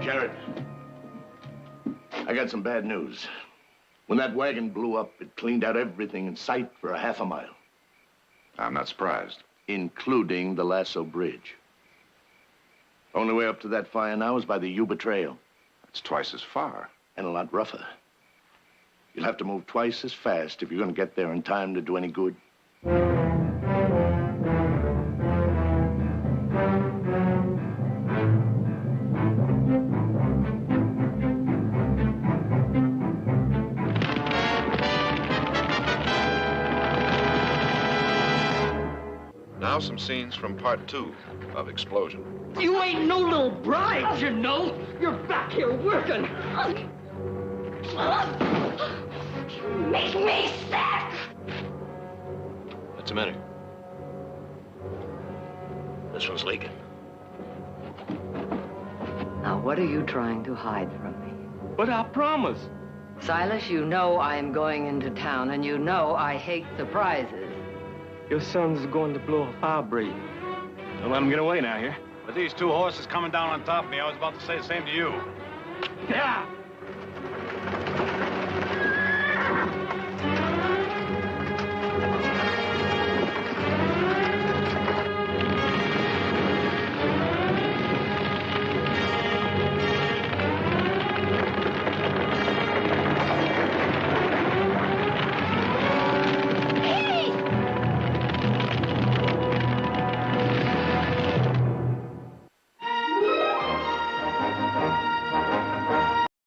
Jared, I got some bad news. When that wagon blew up, it cleaned out everything in sight for a half a mile. I'm not surprised. Including the Lasso Bridge. Only way up to that fire now is by the Yuba Trail. It's twice as far. And a lot rougher. You'll have to move twice as fast if you're going to get there in time to do any good. Now some scenes from part 2 of Explosion. You ain't no little bride, you know. You're back here working. You make me sick! What's the matter? This one's leaking. Now, what are you trying to hide from me? But I promise. Silas, you know I am going into town, and you know I hate surprises. Your son's going to blow a fire break. Don't let him get away now here. With these two horses coming down on top of me, I was about to say the same to you. Yeah.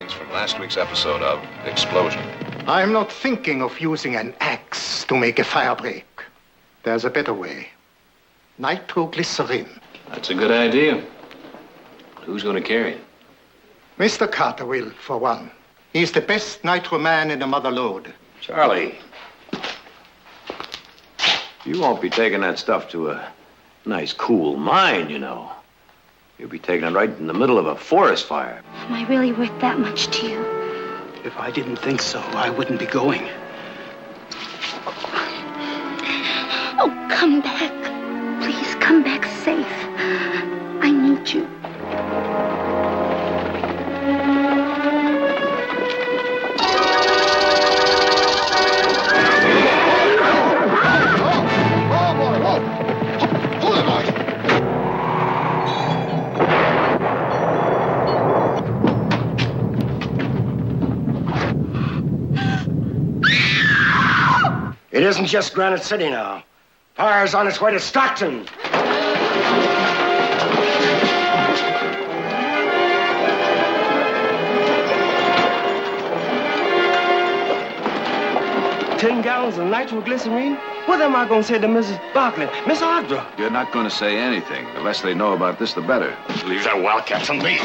From last week's episode of Explosion. I'm not thinking of using an axe to make a fire break. There's a better way. Nitroglycerin. That's a good idea. Who's going to carry it? Mr. Carter will, for one. He's the best nitro man in the mother lode. Charlie, you won't be taking that stuff to a nice, cool mine, you know. You'll be taking it right in the middle of a forest fire. Am I really worth that much to you? If I didn't think so, I wouldn't be going. Oh, come back. Please, come back safe. I need you. It isn't just Granite City now. Fire's on its way to Stockton. 10 gallons of nitroglycerine? What am I going to say to Mrs. Barkley, Miss Audra? You're not going to say anything. The less they know about this, the better. Leave that wildcat and leave.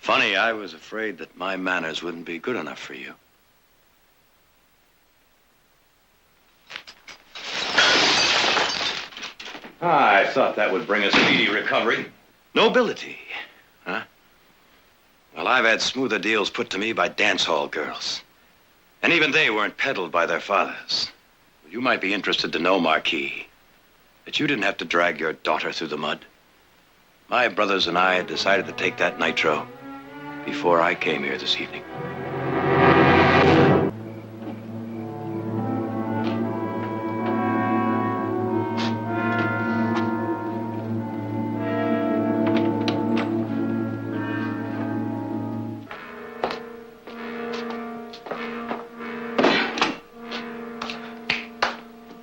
Funny, I was afraid that my manners wouldn't be good enough for you. I thought that would bring a speedy recovery. Nobility, huh? Well, I've had smoother deals put to me by dance hall girls. And even they weren't peddled by their fathers. You might be interested to know, Marquis, that you didn't have to drag your daughter through the mud. My brothers and I had decided to take that nitro before I came here this evening.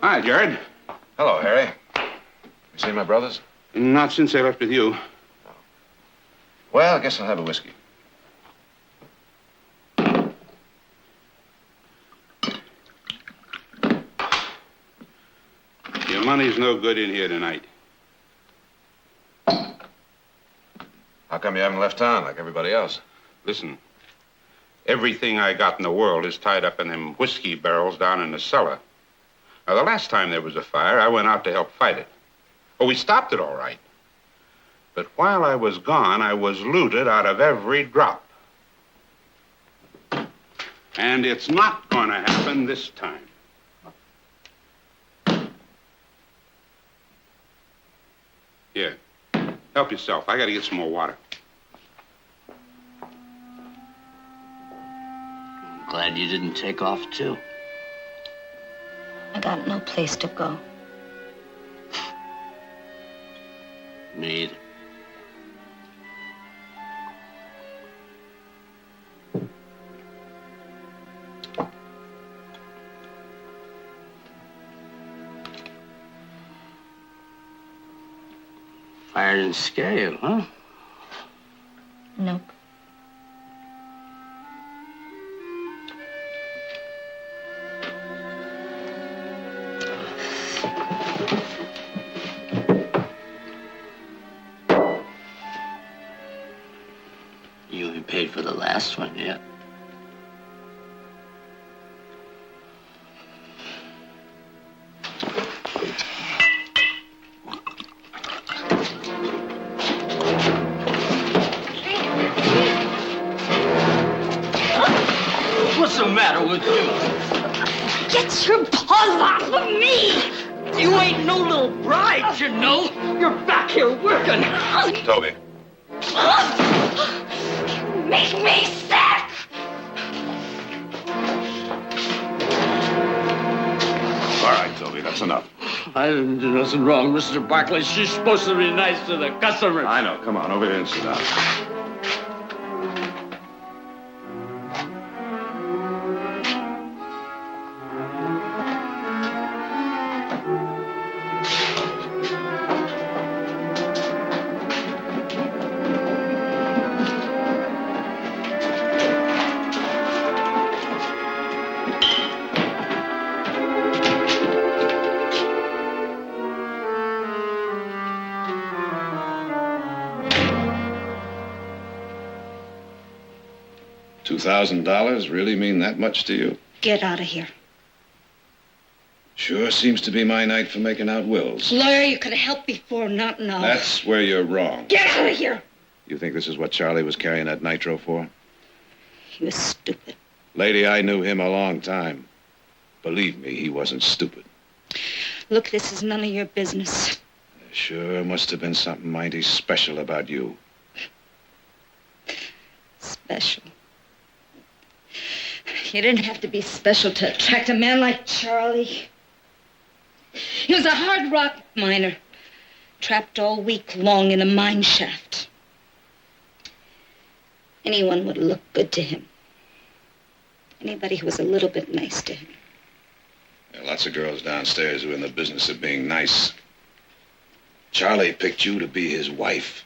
Hi, Jared. Hello, Harry. You seen my brothers? Not since I left with you. Well, I guess I'll have a whiskey. Your money's no good in here tonight. How come you haven't left town like everybody else? Listen, everything I got in the world is tied up in them whiskey barrels down in the cellar. Now, the last time there was a fire, I went out to help fight it. Oh, we stopped it all right. But while I was gone, I was looted out of every drop. And it's not going to happen this time. Here, help yourself. I got to get some more water. Glad you didn't take off, too. I got no place to go. Me either. Fire didn't scare you, huh? Nope. You ain't paid for the last one yet. What's the matter with you? Get your paws off of me! You ain't no little bride, you know. You're back here working. Toby. Make me sick! All right, Toby, that's enough. I didn't do nothing wrong, Mr. Barkley. She's supposed to be nice to the customer. I know. Come on, over here and sit down. $2,000 really mean that much to you? Get out of here. Sure seems to be my night for making out wills. Lawyer, you could have helped before, not now. That's where you're wrong. Get out of here! You think this is what Charlie was carrying that nitro for? He was stupid. Lady, I knew him a long time. Believe me, he wasn't stupid. Look, this is none of your business. There sure must have been something mighty special about you. Special. You didn't have to be special to attract a man like Charlie. He was a hard rock miner, trapped all week long in a mine shaft. Anyone would look good to him. Anybody who was a little bit nice to him. There are lots of girls downstairs who are in the business of being nice. Charlie picked you to be his wife.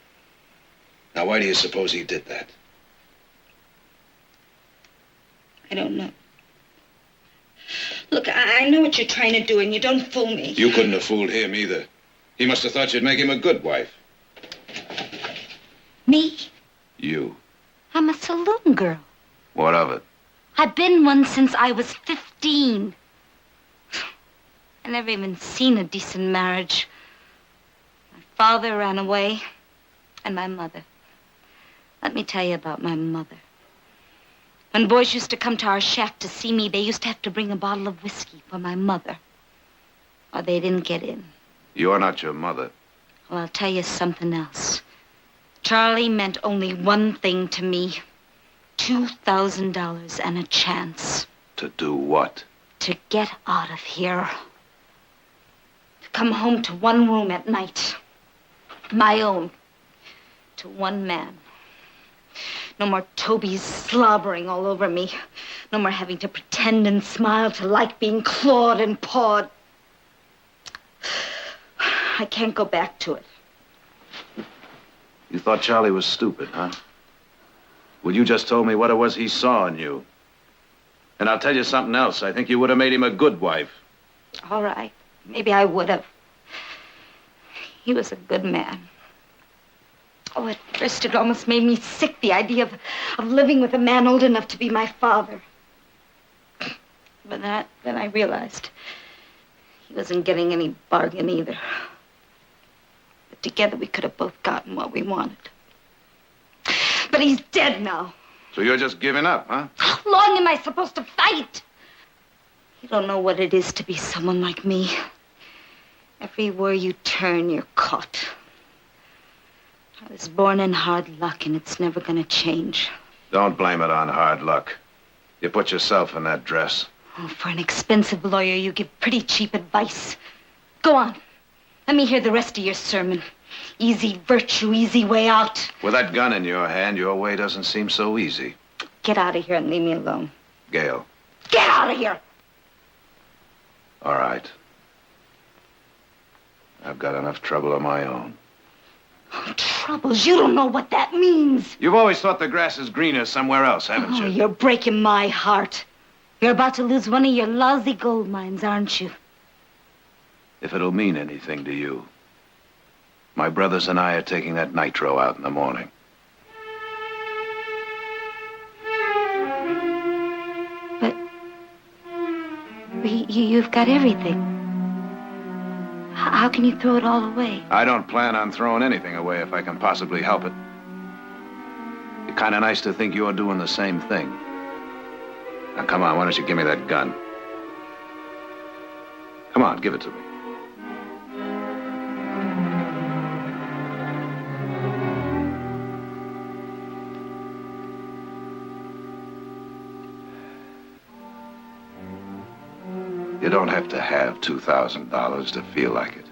Now, why do you suppose he did that? I don't know. Look, I know what you're trying to do, and you don't fool me. You couldn't have fooled him either. He must have thought you'd make him a good wife. Me? You. I'm a saloon girl. What of it? I've been one since I was 15. I never even seen a decent marriage. My father ran away, and my mother. Let me tell you about my mother. When boys used to come to our shack to see me, they used to have to bring a bottle of whiskey for my mother, or they didn't get in. You're not your mother. Well, I'll tell you something else. Charlie meant only one thing to me. $2,000 and a chance. To do what? To get out of here. To come home to one room at night. My own. To one man. No more Toby's slobbering all over me. No more having to pretend and smile to like being clawed and pawed. I can't go back to it. You thought Charlie was stupid, huh? Well, you just told me what it was he saw in you. And I'll tell you something else. I think you would have made him a good wife. All right. Maybe I would have. He was a good man. Oh, at first it almost made me sick, the idea of living with a man old enough to be my father. But then I realized he wasn't getting any bargain either. But together we could have both gotten what we wanted. But he's dead now. So you're just giving up, huh? How long am I supposed to fight? You don't know what it is to be someone like me. Everywhere you turn, you're caught. I was born in hard luck, and it's never gonna change. Don't blame it on hard luck. You put yourself in that dress. Oh, for an expensive lawyer, you give pretty cheap advice. Go on. Let me hear the rest of your sermon. Easy virtue, easy way out. With that gun in your hand, your way doesn't seem so easy. Get out of here and leave me alone. Gail. Get out of here! All right. I've got enough trouble of my own. Troubles? You don't know what that means. You've always thought the grass is greener somewhere else, haven't you? You're breaking my heart. You're about to lose one of your lousy gold mines, aren't you? If it'll mean anything to you. My brothers and I are taking that nitro out in the morning. But you've got everything. How can you throw it all away? I don't plan on throwing anything away if I can possibly help it. It's kind of nice to think you're doing the same thing. Now, come on, why don't you give me that gun? Come on, give it to me. You don't have to have $2,000 to feel like it.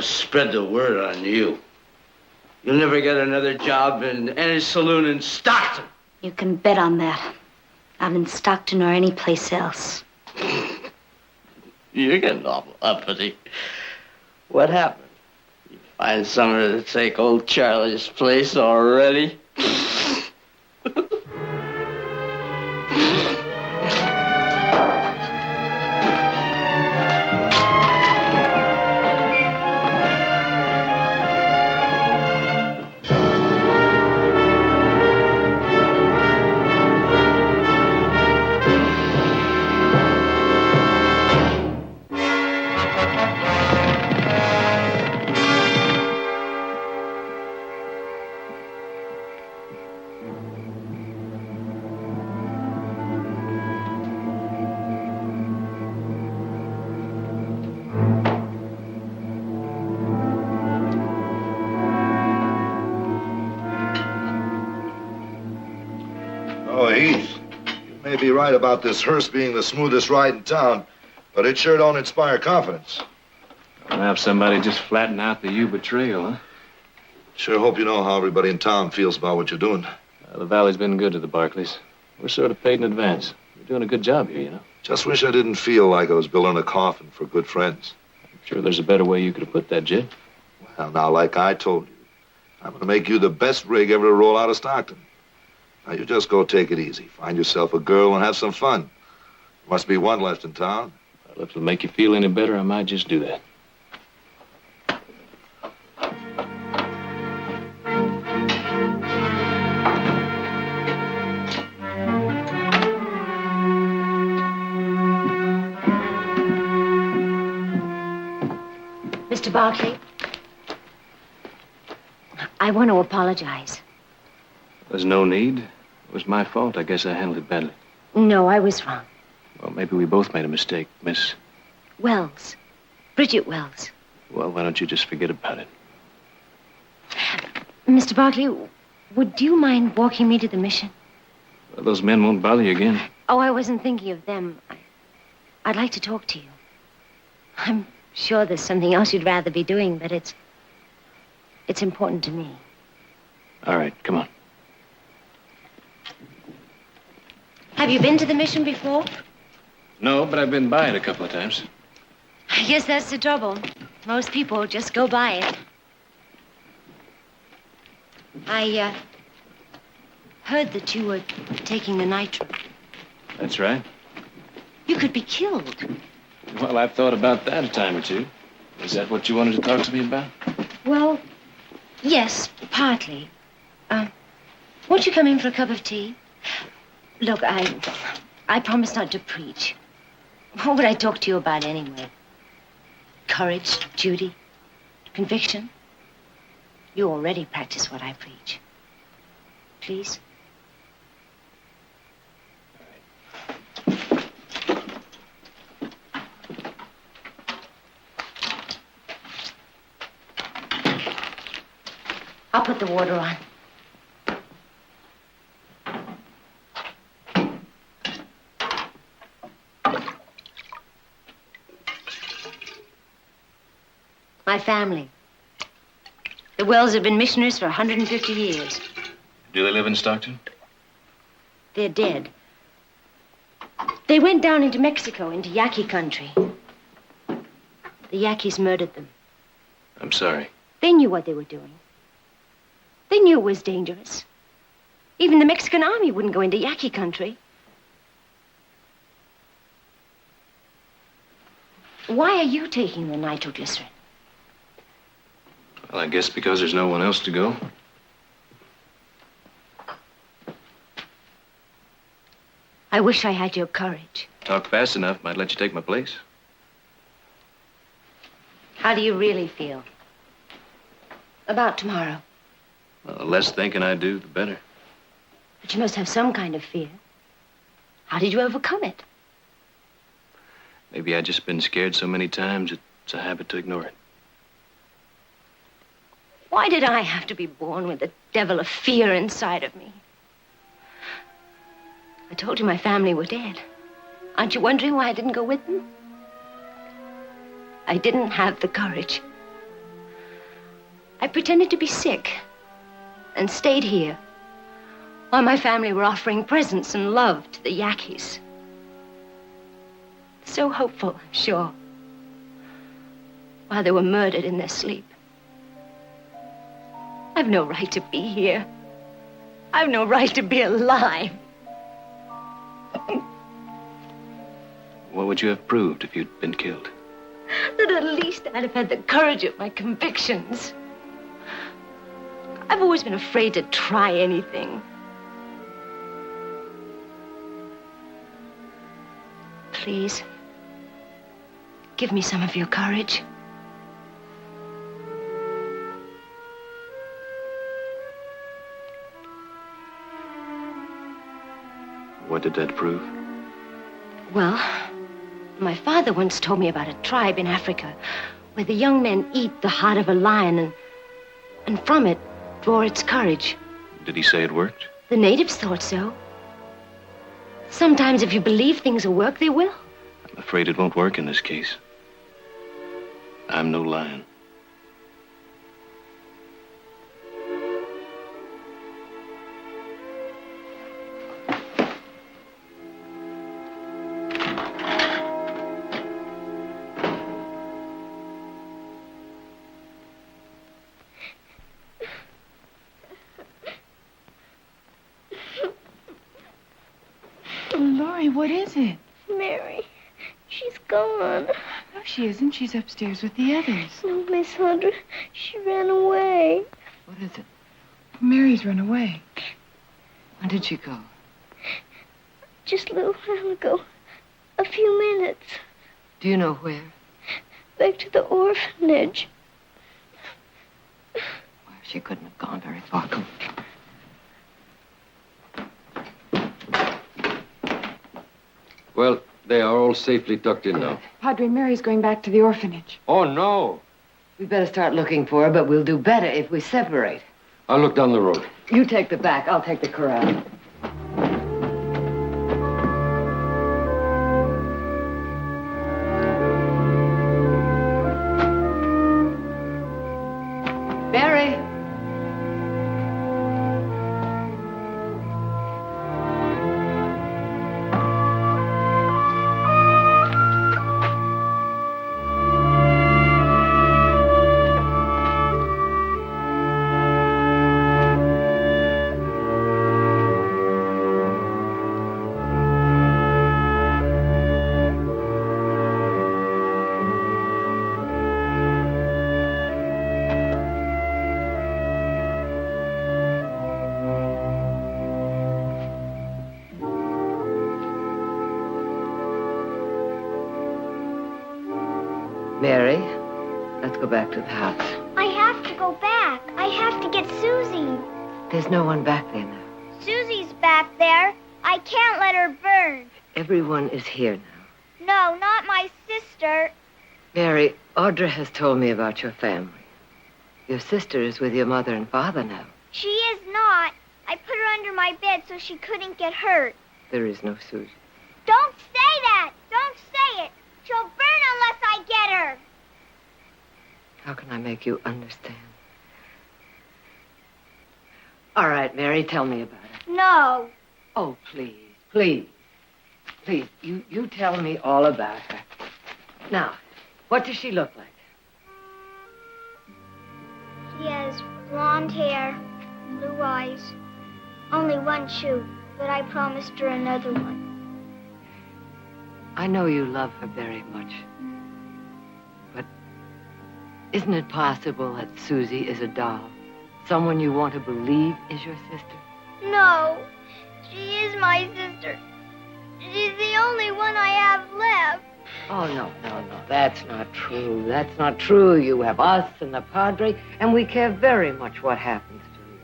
Spread the word on you. You'll never get another job in any saloon in Stockton. You can bet on that. Not in Stockton or any place else. You're getting awful uppity. What happened? You find somewhere to take old Charlie's place already? Oh, Heath, you may be right about this hearse being the smoothest ride in town, but it sure don't inspire confidence. I'll have somebody just flatten out the Yuba Trail, huh? Sure hope you know how everybody in town feels about what you're doing. The Valley's been good to the Barclays. We're sort of paid in advance. We're doing a good job here, you know. Just wish I didn't feel like I was building a coffin for good friends. I'm sure there's a better way you could have put that, Jed. Well, now, like I told you, I'm going to make you the best rig ever to roll out of Stockton. Now, you just go take it easy. Find yourself a girl and have some fun. There must be one left in town. Well, if it'll make you feel any better, I might just do that. Mr. Barkley, I want to apologize. There's no need. It was my fault. I guess I handled it badly. No, I was wrong. Well, maybe we both made a mistake, Miss... Wells. Bridget Wells. Well, why don't you just forget about it? Mr. Barkley, would you mind walking me to the mission? Well, those men won't bother you again. Oh, I wasn't thinking of them. I'd like to talk to you. I'm sure there's something else you'd rather be doing, but it's important to me. All right, come on. Have you been to the mission before? No, but I've been by it a couple of times. I guess that's the trouble. Most people just go by it. I heard that you were taking the nitro. That's right. You could be killed. Well, I've thought about that a time or two. Is that what you wanted to talk to me about? Well, yes, partly. Won't you come in for a cup of tea? Look, I promise not to preach. What would I talk to you about anyway? Courage, duty, conviction? You already practice what I preach. Please? I'll put the water on. My family. The Wells have been missionaries for 150 years. Do they live in Stockton? They're dead. They went down into Mexico, into Yaqui country. The Yaquis murdered them. I'm sorry. They knew what they were doing. They knew it was dangerous. Even the Mexican army wouldn't go into Yaqui country. Why are you taking the nitroglycerin? Well, I guess because there's no one else to go. I wish I had your courage. Talk fast enough, might let you take my place. How do you really feel about tomorrow? Well, the less thinking I do, the better. But you must have some kind of fear. How did you overcome it? Maybe I've just been scared so many times, it's a habit to ignore it. Why did I have to be born with the devil of fear inside of me? I told you my family were dead. Aren't you wondering why I didn't go with them? I didn't have the courage. I pretended to be sick and stayed here while my family were offering presents and love to the Yaquis. So hopeful, I'm sure, while they were murdered in their sleep. I've no right to be here. I've no right to be alive. What would you have proved if you'd been killed? That at least I'd have had the courage of my convictions. I've always been afraid to try anything. Please, give me some of your courage. What did that prove? Well, my father once told me about a tribe in Africa where the young men eat the heart of a lion and from it draw its courage. Did he say it worked? The natives thought so. Sometimes if you believe things will work, they will. I'm afraid it won't work in this case. I'm no lion. Laurie, what is it? Mary. She's gone. No, she isn't. She's upstairs with the others. No, Miss Hunter. She ran away. What is it? Mary's run away. When did she go? Just a little while ago. A few minutes. Do you know where? Back to the orphanage. Where's She couldn't have gone very far. Come on. Well, they are all safely tucked in now. Padre, Mary's going back to the orphanage. Oh, no. We better start looking for her, but we'll do better if we separate. I'll look down the road. You take the back, I'll take the corral. Mary! Mary, let's go back to the house. I have to go back. I have to get Susie. There's no one back there now. Susie's back there. I can't let her burn. Everyone is here now. No, not my sister. Mary, Audra has told me about your family. Your sister is with your mother and father now. She is not. I put her under my bed so she couldn't get hurt. There is no Susie. Don't say that! Don't say it! She'll burn unless I get her! How can I make you understand? All right, Mary, tell me about it. No. Oh, please, please. Please, you tell me all about her. Now, what does she look like? She has blonde hair, blue eyes, only one shoe, but I promised her another one. I know you love her very much. But isn't it possible that Susie is a doll? Someone you want to believe is your sister? No, she is my sister. She's the only one I have left. Oh, no. That's not true. That's not true. You have us and the Padre, and we care very much what happens to you.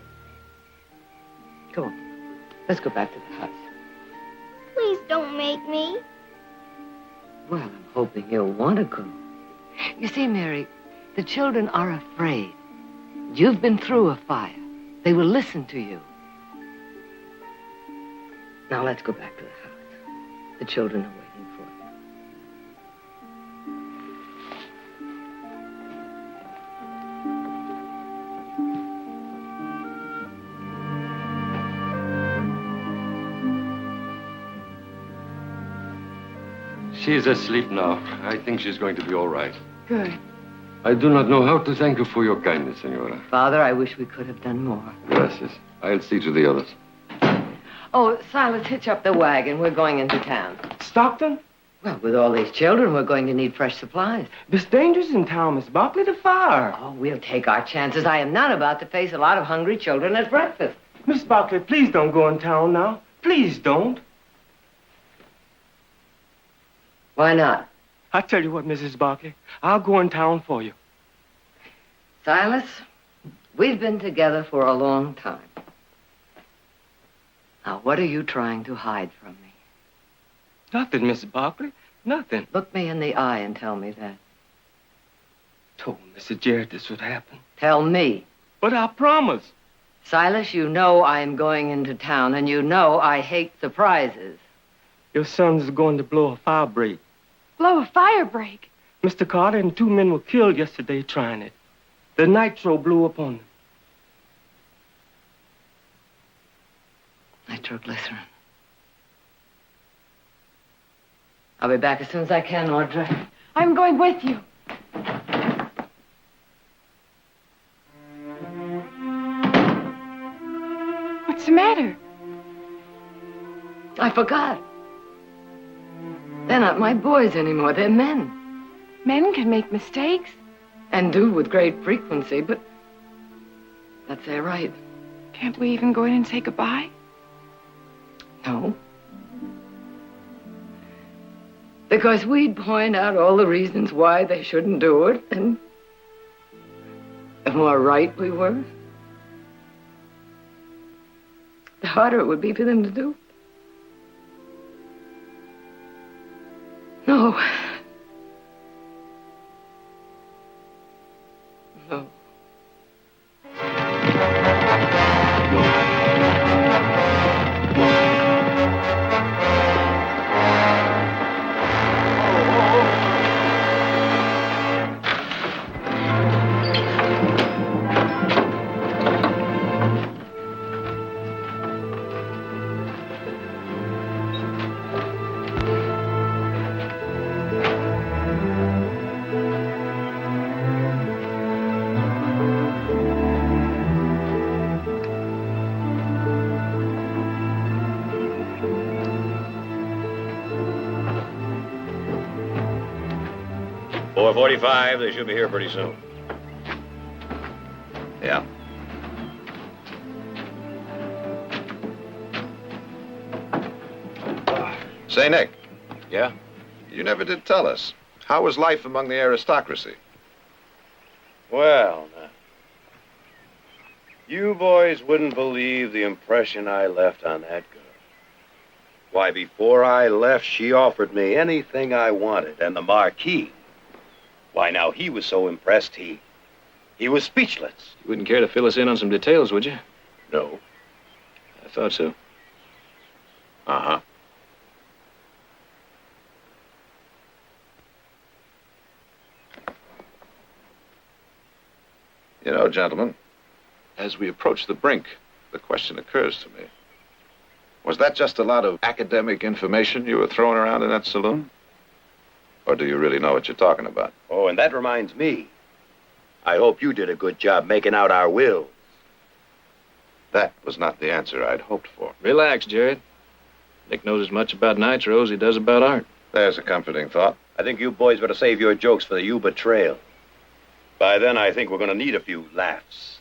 Come on. Let's go back to the house. Please don't make me. Well, I'm hoping you'll want to go. You see, Mary, the children are afraid. You've been through a fire. They will listen to you. Now, let's go back to the house. The children are waiting for you. She's asleep now. I think she's going to be all right. Good. I do not know how to thank you for your kindness, Senora. Father, I wish we could have done more. Gracias. I'll see to the others. Oh, Silas, hitch up the wagon. We're going into town. Stockton? Well, with all these children, we're going to need fresh supplies. There's dangers in town, Miss Barkley. The fire. Oh, we'll take our chances. I am not about to face a lot of hungry children at breakfast. Miss Barkley, please don't go in town now. Please don't. Why not? I tell you what, Mrs. Barkley, I'll go in town for you. Silas, we've been together for a long time. Now, what are you trying to hide from me? Nothing, Mrs. Barkley. Nothing. Look me in the eye and tell me that. Told Mr. Jarrett this would happen. Tell me. But I promise. Silas, you know I'm going into town, and you know I hate surprises. Your son's going to blow a fire break. Blow a fire break? Mr. Carter and 2 men were killed yesterday trying it. The nitro blew up on them. Nitroglycerin. I'll be back as soon as I can, Audra. I'm going with you. What's the matter? I forgot. They're not my boys anymore. They're men. Men can make mistakes. And do with great frequency, but that's their right. Can't we even go in and say goodbye? No. Because we'd point out all the reasons why they shouldn't do it, and the more right we were, the harder it would be for them to do. No. No. .45, they should be here pretty soon. Yeah. Say, Nick, Yeah? you never did tell us. How was life among the aristocracy? Well, now, you boys wouldn't believe the impression I left on that girl. Why, before I left, she offered me anything I wanted, and the Marquis. Why, now, he was so impressed, he was speechless. You wouldn't care to fill us in on some details, would you? No. I thought so. Uh-huh. You know, gentlemen, as we approach the brink, the question occurs to me. Was that just a lot of academic information you were throwing around in that saloon? Or do you really know what you're talking about? Oh, and that reminds me. I hope you did a good job making out our will. That was not the answer I'd hoped for. Relax, Jared. Nick knows as much about nitro as he does about art. There's a comforting thought. I think you boys better save your jokes for the Yuba Trail. By then, I think we're going to need a few laughs.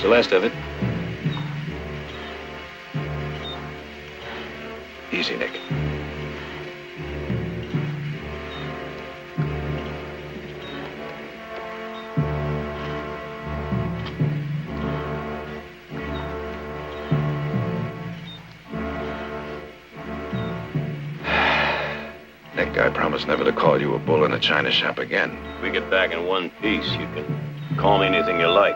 It's the last of it. Easy, Nick. Nick, I promise never to call you a bull in a china shop again. If we get back in one piece, you can call me anything you like.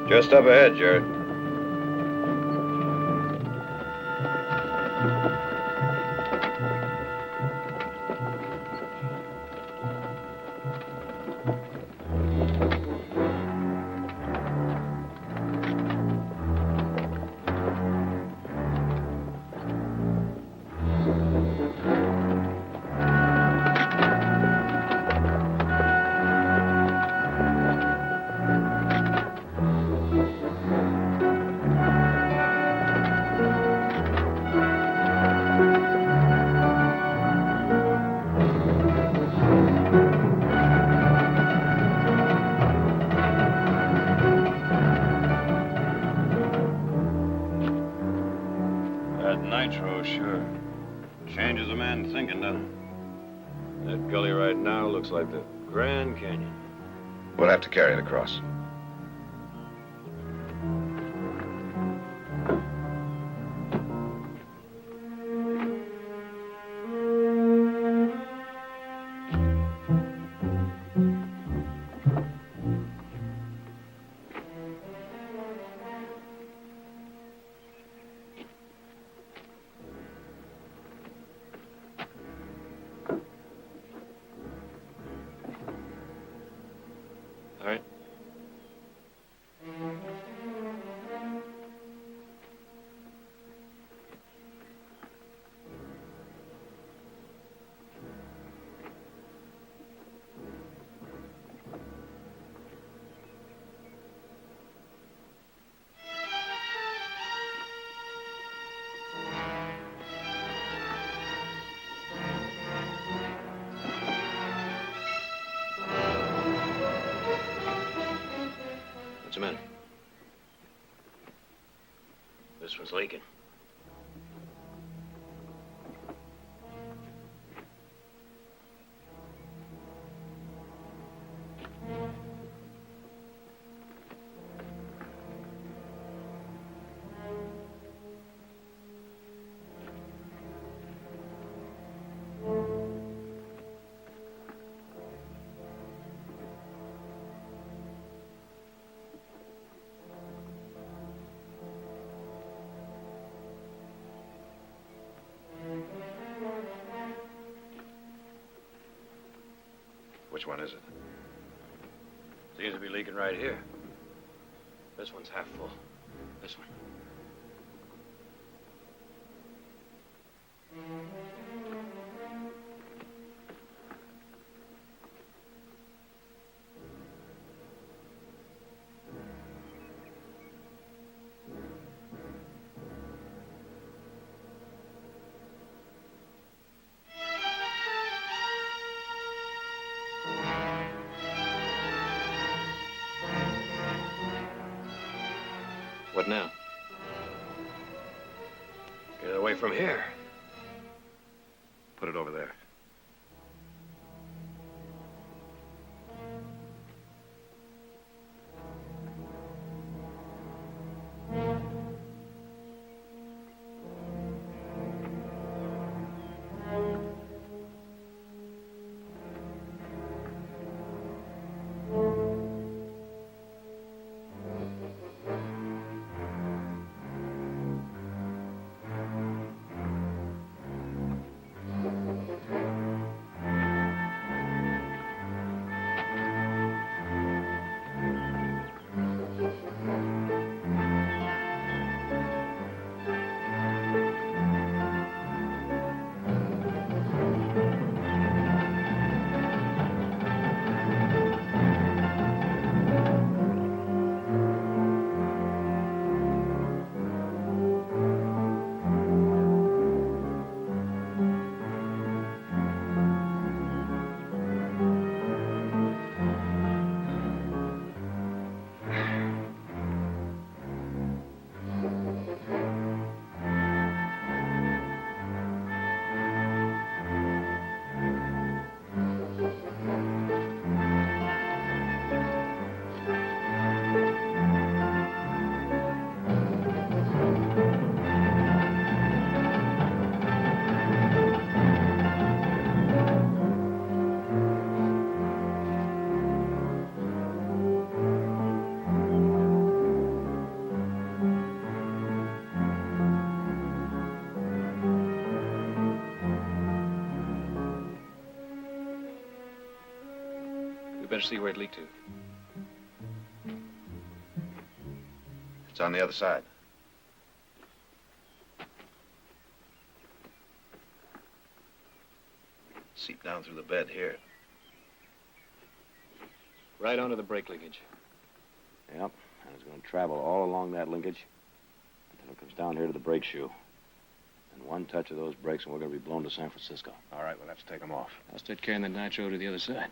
Just up ahead, Jared. That nitro sure changes a man thinking, doesn't it? That gully right now looks like the Grand Canyon. We'll have to carry it across. All right. What's the matter? This one's leaking. Which one is it? Seems to be leaking right here. This one's half full. This one. What now? Get it away from here. Put it over there. better see where it leaked to. It's on the other side. Seep down through the bed here. Right onto the brake linkage. Yep, and it's going to travel all along that linkage until it comes down here to the brake shoe. And one touch of those brakes and we're going to be blown to San Francisco. All right, well, let's take them off. I'll start carrying the nitro to the other side.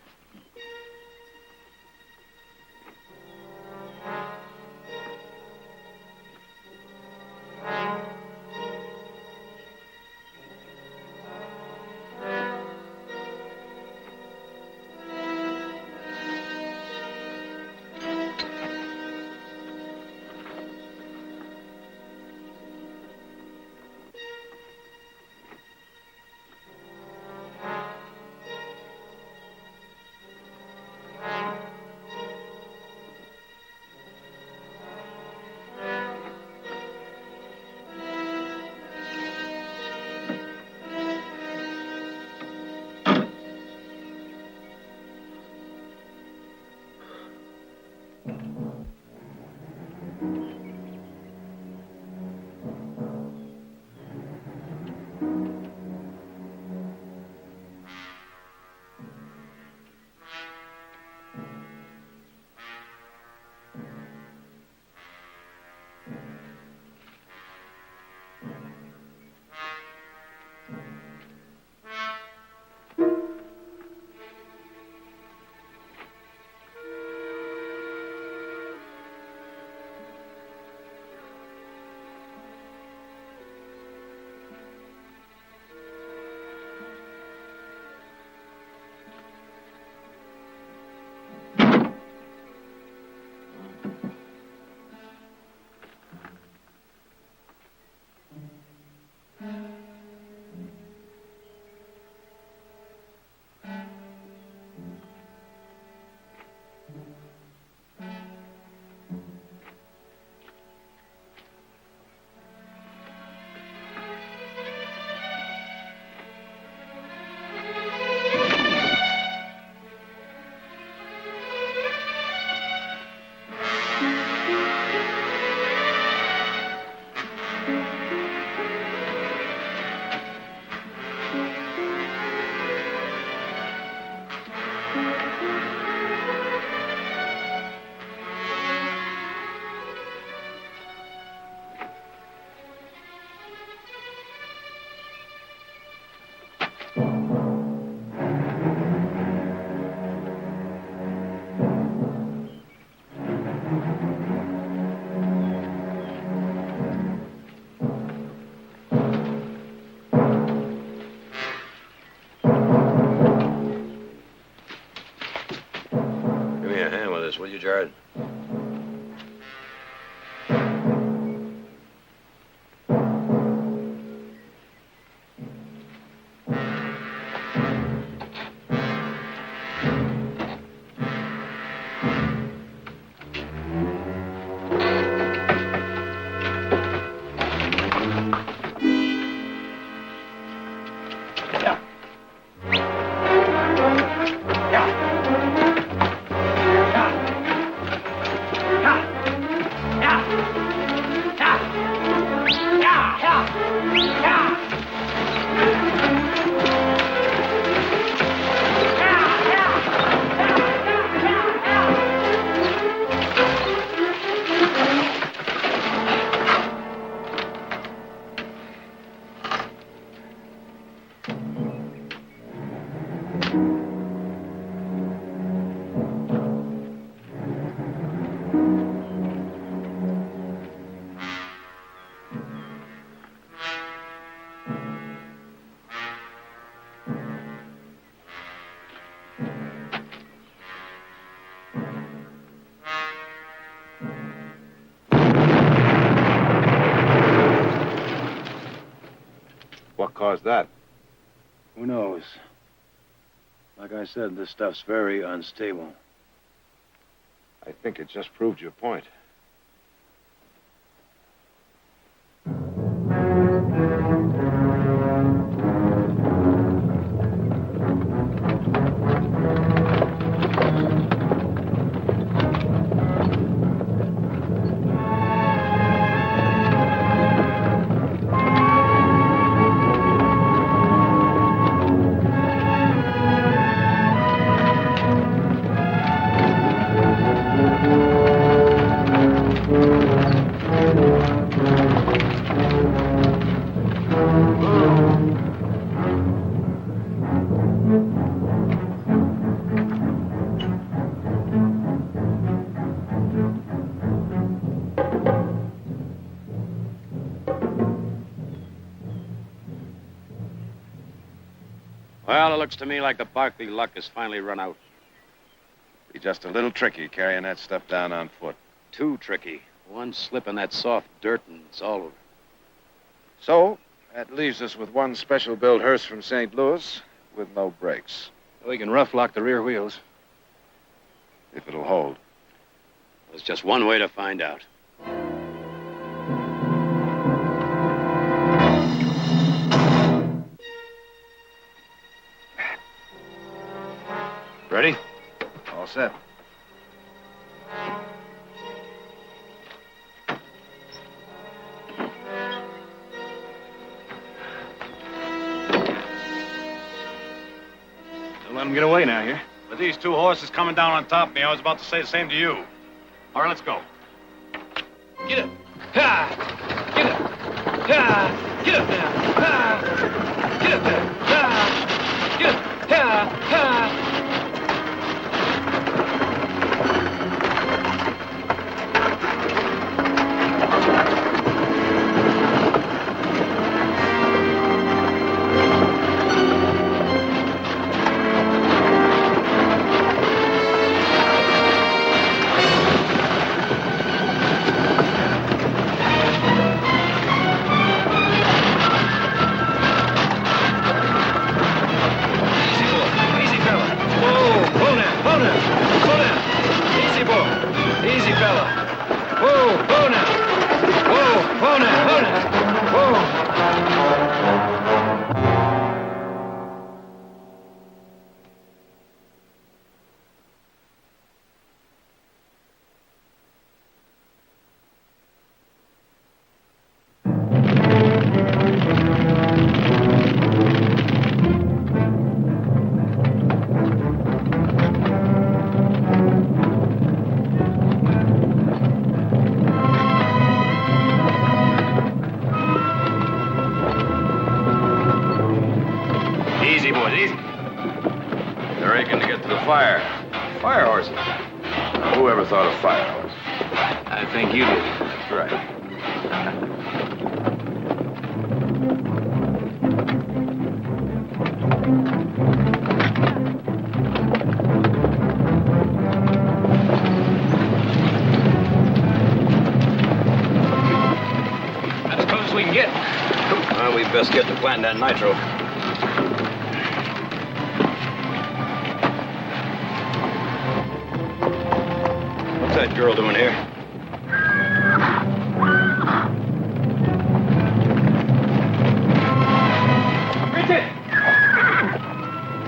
Will you, Jared? What caused that? Who knows? Like I said, this stuff's very unstable. I think it just proved your point. Well, it looks to me like the Barkley luck has finally run out. Be just a little tricky carrying that stuff down on foot. Too tricky. One slip in that soft dirt and it's all over. So, that leaves us with one special build hearse from St. Louis with no brakes. We can rough lock the rear wheels. If it'll hold. There's just one way to find out. Ready? All set. Don't let them get away now here. With these two horses coming down on top of me, I was about to say the same to you. All right, let's go. Get up. Ha! Get up. Ha! Get up now. Ha! Get up there. Ha! Get up. Ha! Ha! Fire horses. Whoever thought of fire horses? I think you did. That's right. As close as we can get. Well, we best get to planting that nitro. What's that girl doing here? Bridget!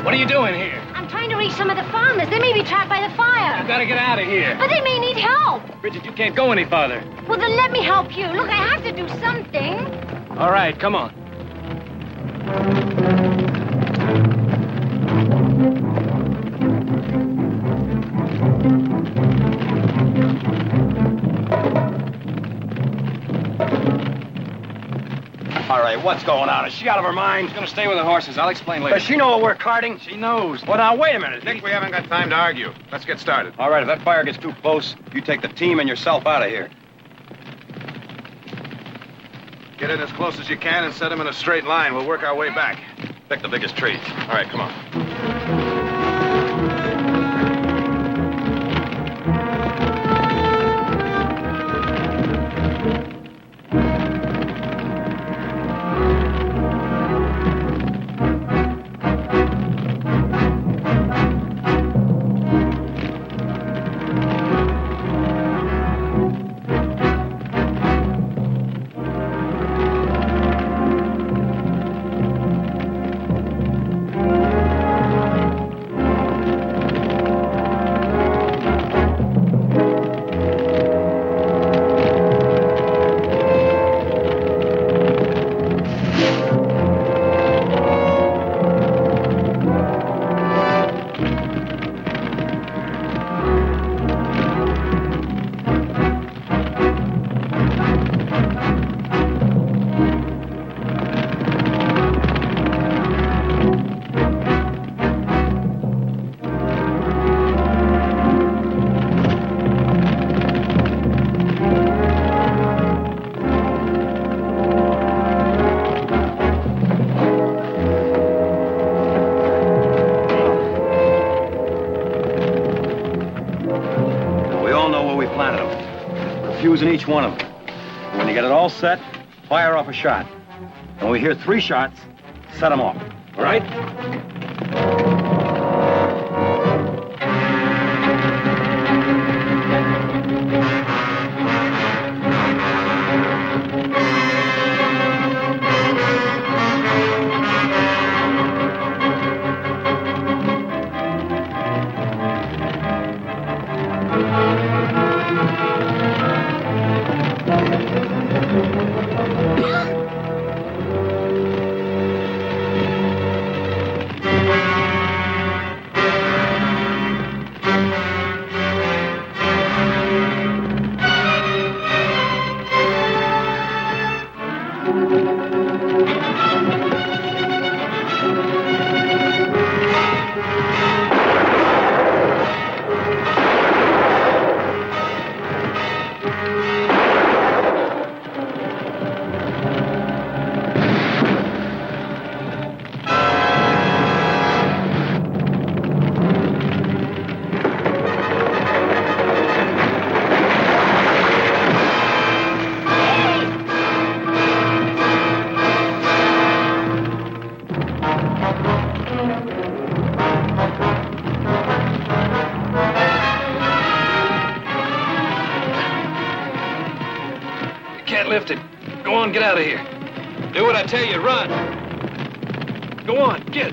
What are you doing here? I'm trying to reach some of the farmers. They may be trapped by the fire. You gotta get out of here. But they may need help. Bridget, you can't go any farther. Well, then let me help you. Look, I have to do something. All right, come on. All right, what's going on? Is she out of her mind? She's gonna stay with the horses. I'll explain later. Does she know what we're carting? She knows. Well, now, wait a minute. Nick, we haven't got time to argue. Let's get started. All right, if that fire gets too close, you take the team and yourself out of here. Get in as close as you can and set them in a straight line. We'll work our way back. Pick the biggest trees. All right, come on. them. Put a fuse in each one of them. When you get it all set, fire off a shot. And when we hear 3 shots, set them off. All right? Lift it. Go on, get out of here. Do what I tell you, run. Go on, get.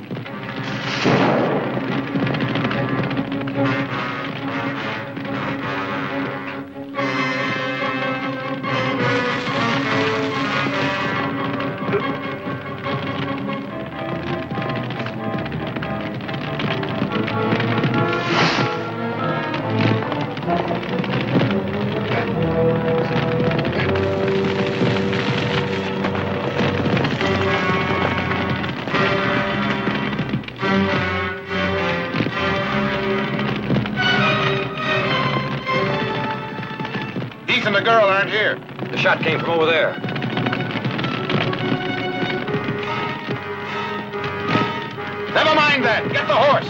And the girl aren't here. The shot came from over there. Never mind that. Get the horse.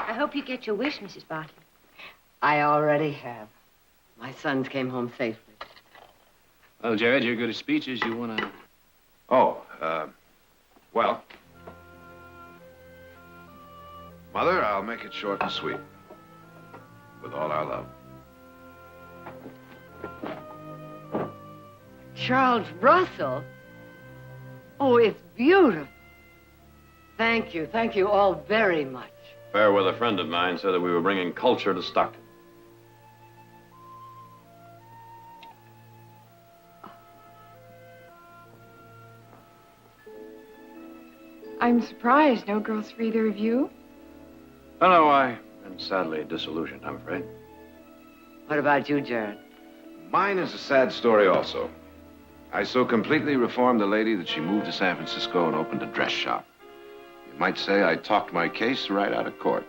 I hope you get your wish, Mrs. Bartley. I already have. My sons came home safely. Well, Jared, you're good at speeches. You want to... Oh, well. Mother, I'll make it short and sweet. With all our love. Charles Russell? Oh, it's beautiful. Thank you. Thank you all very much. Fairweather, a friend of mine, said that we were bringing culture to Stockton. I'm surprised. No girls for either of you? Oh, no, I am sadly disillusioned, I'm afraid. What about you, Jared? Mine is a sad story also. I so completely reformed the lady that she moved to San Francisco and opened a dress shop. You might say I talked my case right out of court.